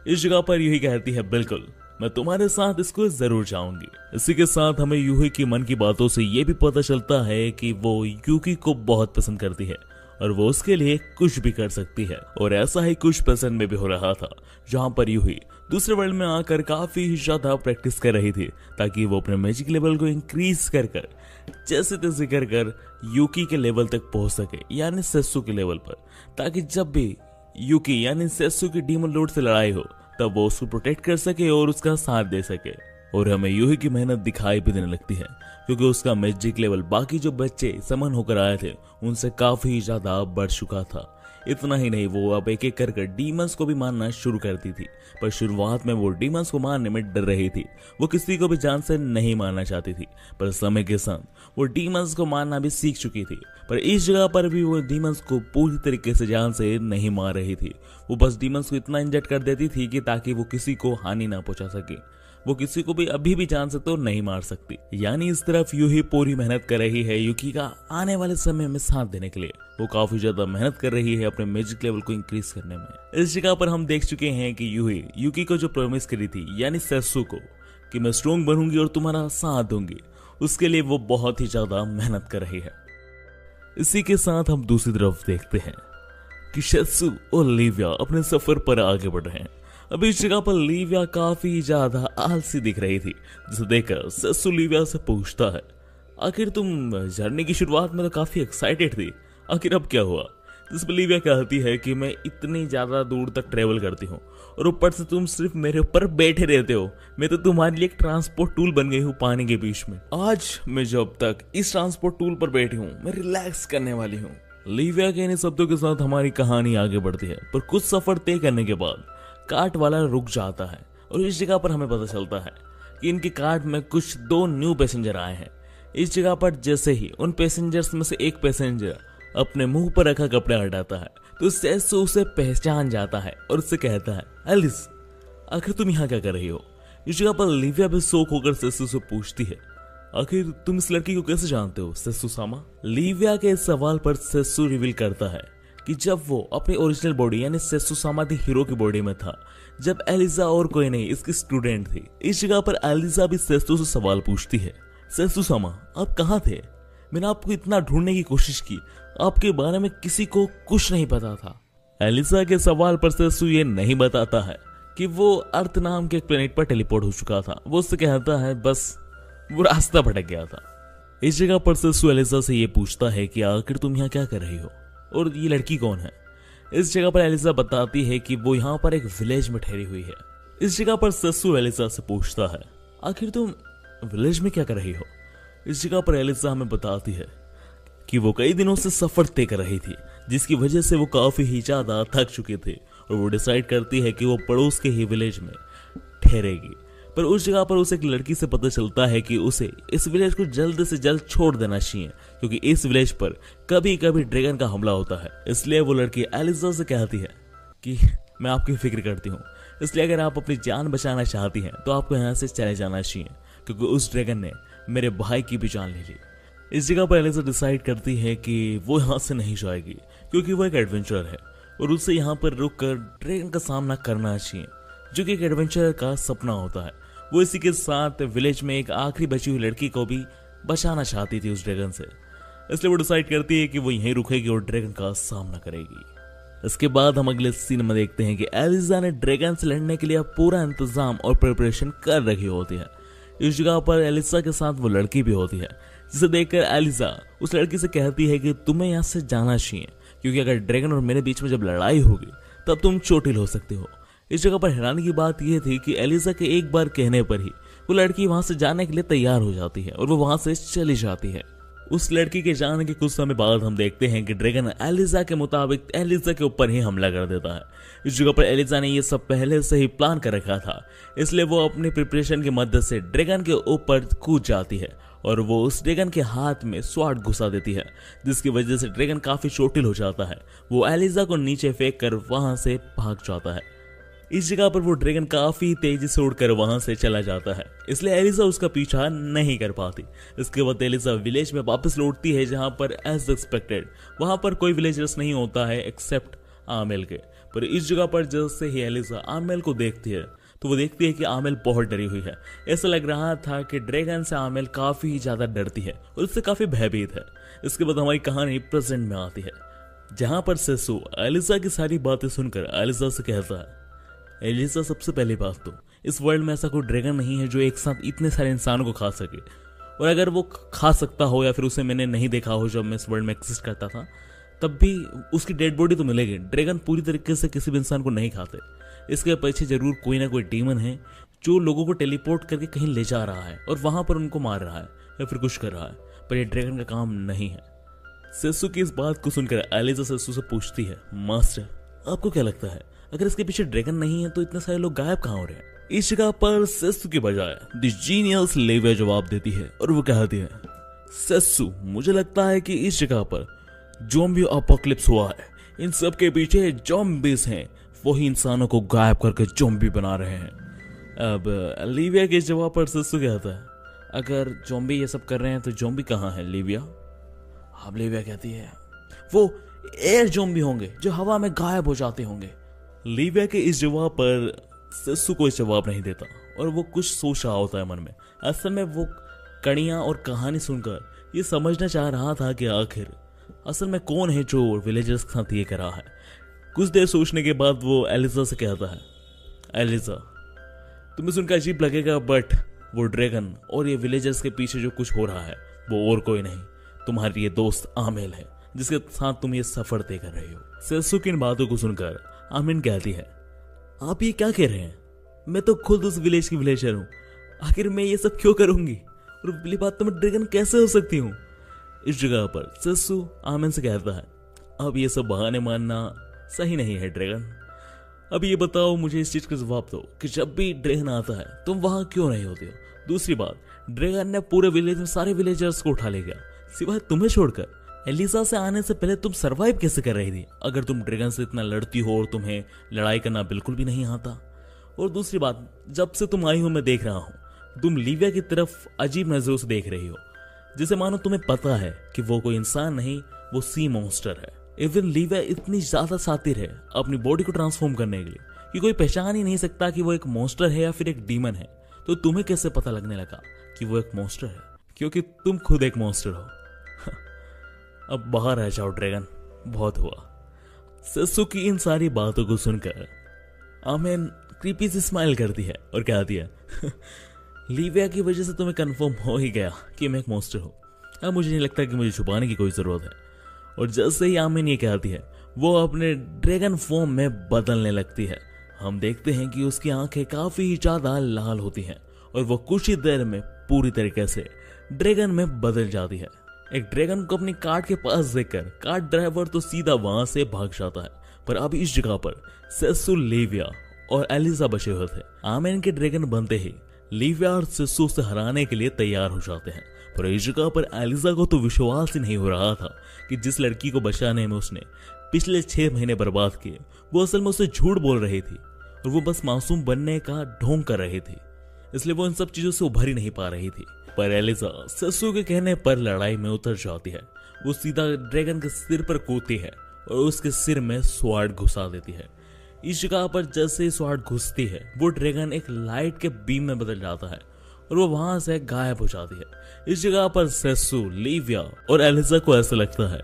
Speaker 1: इस जगह पर यूही कहती है, बिल्कुल, मैं तुम्हारे साथ स्कूल जरूर जाऊंगी। इसी के साथ हमें यूही की मन की बातों से ये भी पता चलता है कि वो यूकी को बहुत पसंद करती है और वो उसके लिए कुछ भी कर सकती है। और ऐसा ही कुछ पसंद में भी हो रहा था, जहां पर यूही दूसरे वर्ल्ड में आकर काफी ज्यादा प्रैक्टिस कर रही थी ताकि वो अपने मैजिक लेवल को इंक्रीज कर जैसे तैसे कर यूकी के लेवल तक पहुंच सके, यानी सेसु के लेवल पर, ताकि जब भी यूकी यानी सेसु की डीमन लॉर्ड से लड़ाई हो तब वो उसको प्रोटेक्ट कर सके और उसका साथ दे सके। और हमें यूही की मेहनत दिखाई भी देने लगती है क्योंकि उसका मैजिक लेवल बाकी जो बच्चे समन होकर आए थे उनसे काफी ज्यादा बढ़ चुका था। इतना ही नहीं, वो अब एक एक कर डीमंस को भी मारना शुरू करती थी, पर शुरुआत में वो डीमंस को मारने में डर रही थी, वो किसी को भी जान से नहीं मारना चाहती थी। पर समय के साथ वो डीमंस को मारना भी सीख चुकी थी, पर इस जगह पर भी वो डीमंस को पूरी तरीके से जान से नहीं मार रही थी। वो बस डीमंस को इतना इंजेक्ट कर देती थी कि ताकि वो किसी को हानि ना पहुंचा सके, वो किसी को भी अभी भी जान से तो नहीं मार सकती। यानी इस तरफ यूही पूरी मेहनत कर रही है यूकी का आने वाले समय में साथ देने के लिए, वो काफी ज्यादा मेहनत कर रही है अपने मैजिक लेवल को इंक्रीज करने में। इस जगह पर हम देख चुके हैं कि यूही यूकी को जो प्रॉमिस करी थी यानी सेसु को कि मैं स्ट्रॉन्ग बनूंगी और तुम्हारा साथ दूंगी, उसके लिए वो बहुत ही ज्यादा मेहनत कर रही है। इसी के साथ हम दूसरी तरफ देखते हैं कि सेसु और लीविया अपने सफर पर आगे बढ़ रहे हैं। अभी इस जगह पर लीविया काफी ज्यादा आलसी दिख रही थी, जिसे देखकर सेसु लीविया से पूछता है, आखिर तुम जर्नी की शुरुआत में तो काफी एक्साइटेड थी, आखिर अब क्या हुआ? जिस पर लीविया कहती है कि मैं इतनी ज्यादा दूर तक ट्रेवल करती हूँ और ऊपर से तुम सिर्फ मेरे ऊपर बैठे रहते हो, मैं तो तुम्हारे लिए एक ट्रांसपोर्ट टूल बन गई हूँ पानी के बीच में। आज मैं जब तक इस ट्रांसपोर्ट टूल पर बैठी हूँ मैं रिलैक्स करने वाली हूँ। लीविया के इन शब्दों के साथ हमारी कहानी आगे बढ़ती है, पर कुछ सफर तय करने के बाद कार्ट वाला रुक जाता है और इस जगह पर हमें पता चलता है कि इनके कार्ट में कुछ 2 न्यू पैसेंजर आए हैं। इस जगह पर जैसे ही उन पैसेंजर्स में से एक पैसेंजर अपने मुंह पर रखा कपड़ा हटाता है तो सेसु उसे पहचान जाता है और उससे कहता है, एलिस, आखिर तुम यहाँ क्या कर रही हो? इस जगह पर लीविया भी शौक होकर सेसु से पूछती है, आखिर तुम इस लड़की को कैसे जानते हो सेसु सामा? लीविया के इस सवाल पर सेसु रिवील करता है कि जब वो अपनी ओरिजिनल बॉडी यानी सेसु सामा दी हीरो की बॉडी में था, जब एलिजा और कोई नहीं इसकी स्टूडेंट थी। इस जगह पर एलिजा भी सेसु से सवाल पूछती है, सेसु सामा आप कहाँ थे? मैंने आपको इतना ढूंढने की कोशिश की, आपके बारे में किसी को कुछ नहीं पता था। एलिजा के सवाल पर सेसु ये नहीं बताता है कि वो अर्थ नाम के एक प्लेनेट पर टेलीपोर्ट हो चुका था। वो उससे कहता है बस वो रास्ता भटक गया था। इस जगह पर सेसु एलिजा से ये पूछता है कि आखिर तुम यहाँ क्या कर रही हो और ये लड़की कौन है? इस जगह पर एलिजा बताती है कि वो यहाँ पर एक विलेज में ठहरी हुई है। इस जगह पर सेसु एलिजा से पूछता है, आखिर तुम विलेज में क्या कर रही हो? इस जगह पर एलिजा हमें बताती है कि वो कई दिनों से सफर तय कर रही थी, जिसकी वजह से वो काफी ही ज्यादा थक चुके थे और वो डिसाइड करती है कि वो पड़ोस के ही विलेज में ठहरेगी। पर उस जगह पर उसे एक लड़की से पता चलता है कि उसे इस विलेज को जल्द से जल्द छोड़ देना चाहिए क्योंकि इस विलेज पर कभी कभी ड्रैगन का हमला होता है। इसलिए वो लड़की एलिजा से कहती है कि मैं आपकी फिक्र करती हूँ, इसलिए अगर आप अपनी जान बचाना चाहती हैं तो आपको यहाँ से चले जाना चाहिए क्योंकि उस ड्रैगन ने मेरे भाई की भी जान ले ली। इस जगह पर एलिजा डिसाइड करती है कि वो यहाँ से नहीं जाएगी क्योंकि वो एक एडवेंचर है और उसे यहाँ पर रुक कर ड्रैगन का सामना करना चाहिए, जो कि एक एडवेंचर का सपना होता है। वो इसी के साथ विलेज में एक आखिरी बची हुई लड़की को भी बचाना चाहती थी उस ड्रैगन से, इसलिए वो डिसाइड करती है कि वो यहीं रुकेगी और ड्रैगन का सामना करेगी। इसके बाद हम अगले सीन में देखते हैं कि एलिजा ने ड्रैगन से लड़ने के लिए पूरा इंतजाम और प्रिपरेशन कर रखी होती है। इस जगह पर एलिजा के साथ वो लड़की भी होती है, जिसे देखकर एलिजा उस लड़की से कहती है कि तुम्हें यहाँ से जाना चाहिए, क्योंकि अगर ड्रैगन और मेरे बीच में जब लड़ाई होगी तब तुम चोटिल हो सकते हो। इस जगह पर हैरानी की बात यह थी कि एलिजा के एक बार कहने पर ही वो लड़की वहां से जाने के लिए तैयार हो जाती है और वो वहां से चली जाती है। उस लड़की के जाने के कुछ समय बाद हम देखते हैं कि ड्रैगन एलिजा के मुताबिक एलिजा के ऊपर ही हमला कर देता है। इस जगह पर एलिजा ने ये सब पहले से ही प्लान कर रखा था, इसलिए वो अपनी प्रिपरेशन की मदद से ड्रैगन के ऊपर कूद जाती है और वो उस ड्रैगन के हाथ में स्वॉर्ड घुसा देती है, जिसकी वजह से ड्रैगन काफी चोटिल हो जाता है। वो एलिजा को नीचे फेंक कर वहां से भाग जाता है। इस जगह पर वो ड्रैगन काफी तेजी से उड़कर वहां से चला जाता है, इसलिए एलिजा उसका पीछा नहीं कर पाती। इसके बाद एलिजा विलेज में वापस लौटती है, जहां पर एज एक्सपेक्टेड वहां पर कोई विलेजर्स नहीं होता है एक्सेप्ट आमेल के। पर इस जगह पर जैसे ही एलिजा आमेल को देखती है तो वो देखती है कि आमेल बहुत डरी हुई है। ऐसा लग रहा था कि ड्रैगन से आमेल काफी ज्यादा डरती है और उससे काफी भयभीत है। इसके बाद हमारी कहानी प्रेजेंट में आती है, जहां पर सेसु एलिजा की सारी बातें सुनकर एलिजा से कहता है, एलिजा सबसे पहली बात तो इस वर्ल्ड में ऐसा कोई ड्रैगन नहीं है जो एक साथ इतने सारे इंसानों को खा सके, और अगर वो खा सकता हो या फिर उसे मैंने नहीं देखा हो जब मैं इस वर्ल्ड में एग्जिस्ट करता था, तब भी उसकी डेड बॉडी तो मिलेगी। ड्रैगन पूरी तरीके से किसी भी इंसान को नहीं खाते। इसके पीछे जरूर कोई ना कोई डीमन है जो लोगों को टेलीपोर्ट करके कहीं ले जा रहा है और वहां पर उनको मार रहा है या फिर कुछ कर रहा है, पर ये ड्रैगन का काम नहीं है। सेसु की इस बात को सुनकर एलिजा सेसु से पूछती है, मास्टर आपको क्या लगता है अगर इसके पीछे ड्रैगन नहीं है तो इतने सारे लोग गायब कहां हो रहे हैं? इस जगह पर सेसु के बजाय द जीनियस लेविया जवाब देती है और वो कहती है, सेसु मुझे लगता है कि इस जगह पर ज़ॉम्बी अपोकलिप्स हुआ है। इन सब के पीछे ज़ॉम्बीज हैं, वही इंसानों को गायब करके ज़ॉम्बी बना रहे हैं। अब लिविया के जवाब पर सेसु कहता है, अगर ज़ॉम्बी ये सब कर रहे हैं तो ज़ॉम्बी कहाँ है लिविया? अब लिविया कहती है, वो एयर ज़ॉम्बी होंगे जो हवा में गायब हो जाते होंगे। लिविया के इस जवाब पर सेसु कोई जवाब नहीं देता और वो कुछ सोच रहा होता है मन में। असल में वो कड़ियां और कहानी सुनकर ये समझना चाह रहा था कि आखिर असल में कौन है जो विलेजर्स के साथ ये कर रहा है। कुछ देर सोचने के बाद वो एलिजा से कहता है, एलिजा तुम्हें सुनकर अजीब लगेगा, बट वो ड्रैगन और ये विलेजर्स के पीछे जो कुछ हो रहा है वो और कोई नहीं, तुम्हारी ये दोस्त आमेल है जिसके साथ तुम ये सफर तय कर रहे हो। सेसु की इन बातों को सुनकर आमिन कहती है, आप ये क्या कह रहे हैं? मैं तो खुद उस विलेज की विलेजर हूँ, आखिर मैं ये सब क्यों करूंगी? और पहली बात तो मैं ड्रैगन कैसे हो सकती हूँ? इस जगह पर सेसु आमिन से कहता है, अब ये सब बहाने मानना सही नहीं है ड्रैगन। अब ये बताओ मुझे इस चीज का जवाब दो कि जब भी ड्रैगन आता है तुम वहां क्यों नहीं होते हो? दूसरी बात, ड्रैगन ने पूरे विलेज में सारे विलेजर्स को उठा ले गया सिवाय तुम्हें छोड़कर। एलिजा से आने से पहले तुम सरवाइव कैसे कर रही थी अगर तुम ड्रैगन से इतना लड़ती हो और तुम्हें लड़ाई करना बिल्कुल भी नहीं आता? और दूसरी बात, जब से तुम आई हो मैं देख रहा हूं तुम लिविया की तरफ अजीब नजरों से देख रही हो, जिसे मानो तुम्हें पता है कि वो कोई इंसान नहीं, वो सी मॉन्स्टर है। इवन लिविया इतनी ज्यादा शातिर है अपनी बॉडी को ट्रांसफॉर्म करने के लिए कि कोई पहचान ही नहीं सकता कि वो एक मॉन्स्टर है या फिर एक डीमन है। तो तुम्हें कैसे पता लगने लगा कि वो एक मॉन्स्टर है? क्योंकि तुम खुद एक मॉन्स्टर हो। अब बाहर आ जाओ ड्रैगन, बहुत हुआ। सेसु की इन सारी बातों को सुनकर आमेन क्रीपी से स्माइल करती है और कहती है, लिविया की वजह से तुम्हें कंफर्म हो ही गया कि मैं एक मॉन्स्टर हूं। अब मुझे नहीं लगता कि मुझे छुपाने की कोई जरूरत है। और जैसे ही आमिन ये कहती है वो अपने ड्रैगन फॉर्म में बदलने लगती है। हम देखते हैं कि उसकी आंखें काफी ज्यादा लाल होती हैं और वो कुछ ही देर में पूरी तरीके से ड्रैगन में बदल जाती है। एक ड्रैगन को अपनी कार्ट के पास देखकर कार्ट ड्राइवर तो सीधा वहां से भाग जाता है, पर अब इस जगह पर सेसु, लिविया और एलिजा बचे हुए थे। आमेन के ड्रैगन बनते ही लिविया और सेसु से हराने के लिए तैयार हो जाते हैं। पर इस जगह पर एलिजा को तो विश्वास ही नहीं हो रहा था कि जिस लड़की को बचाने में उसने पिछले 6 महीने बर्बाद किए वो असल में उसे झूठ बोल रही थी और वो बस मासूम बनने का ढोंग कर रही थी, इसलिए वो इन सब चीजों से उभर ही नहीं पा रही थी। पर एलिजा सेसु के कहने पर लड़ाई में उतर जाती है। वो सीधा ड्रैगन के सिर पर कूदती है और उसके सिर में स्वॉर्ड घुसा देती है। इस जगह पर जैसे ही स्वॉर्ड घुसती है वो ड्रैगन एक लाइट के बीम में बदल जाता है और वो वहां से गायब हो जाती है। इस जगह पर सेसु, लिविया और एलिजा को ऐसा लगता है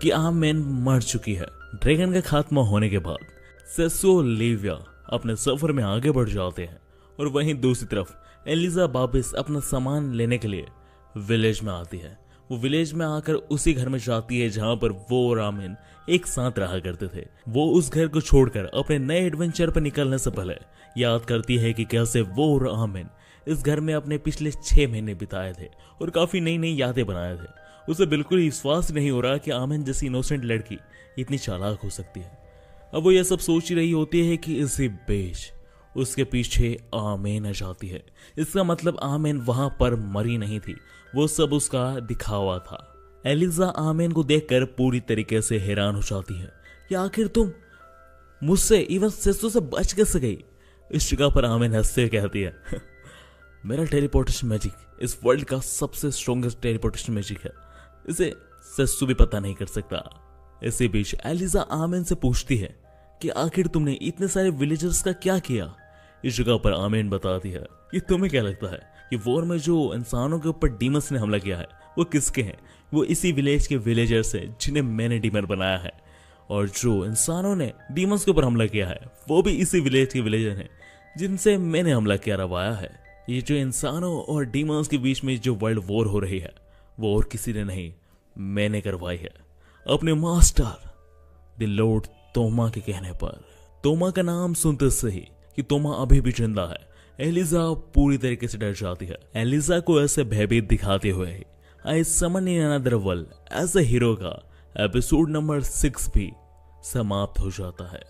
Speaker 1: कि आमेन मर चुकी है। ड्रैगन का खात्मा होने के बाद सेसो और लिविया अपने सफर में आगे बढ़ जाते हैं और वहीं दूसरी तरफ एलिजा वापस अपना सामान लेने के लिए विलेज में आती है। वो विलेज में आकर उसी घर में जाती है जहां पर वो और आमिन एक साथ रहा करते थे। वो उस घर को छोड़कर अपने नए एडवेंचर पर निकलने से पहले याद करती है कि कैसे वो और आमिन इस घर में अपने पिछले 6 महीने बिताए थे और काफी नई नई यादें बनाए थे। उसे बिल्कुल विश्वास नहीं हो रहा कि आमिन जैसी इनोसेंट लड़की इतनी चालाक हो सकती है। अब वो यह सब सोच रही होती है कि इसी बीच उसके पीछे आमिन आ जाती है। इसका मतलब आमिन वहां पर मरी नहीं थी, वो सब उसका दिखावा था। एलिजा आमिन को देखकर पूरी तरीके से हैरान हो जाती है कि आखिर तुम मुझसे इवन सेसो से बच कैसे गई। इस जगह पर आमिन हंसते कहती है मेरा टेलीपोर्टेशन मैजिक इस वर्ल्ड का सबसे स्ट्रॉन्गेस्ट टेलीपोर्टेशन मैजिक है, इसे सेसो भी पता नहीं कर सकता। इसी बीच एलिजा आमिन से पूछती है कि आखिर तुमने इतने सारे विलेजर्स का क्या किया। इस जगह पर आमिन बताती है कि तुम्हें क्या लगता है कि वॉर में जो इंसानों के ऊपर डीमंस ने हमला किया है वो किसके हैं? वो इसी विलेज के विलेजर्स हैं जिन्हें मैंने डीमन बनाया है, और जो इंसानों ने डीमंस के ऊपर हमला किया है वो भी इसी विलेज के विलेजर हैं जिनसे मैंने हमला करवाया है। ये जो इंसानों और डीमंस के बीच में जो वर्ल्ड वॉर हो रही है वो और किसी ने नहीं, मैंने करवाई है अपने मास्टर द लॉर्ड तोमा के कहने पर। तोमा का नाम सुनते से ही कि तोमा अभी भी जिंदा है, एलिजा पूरी तरीके से डर जाती है। एलिजा को ऐसे भयभीत दिखाते हुए I summon in another world as a hero का एपिसोड नंबर 6 भी समाप्त हो जाता है।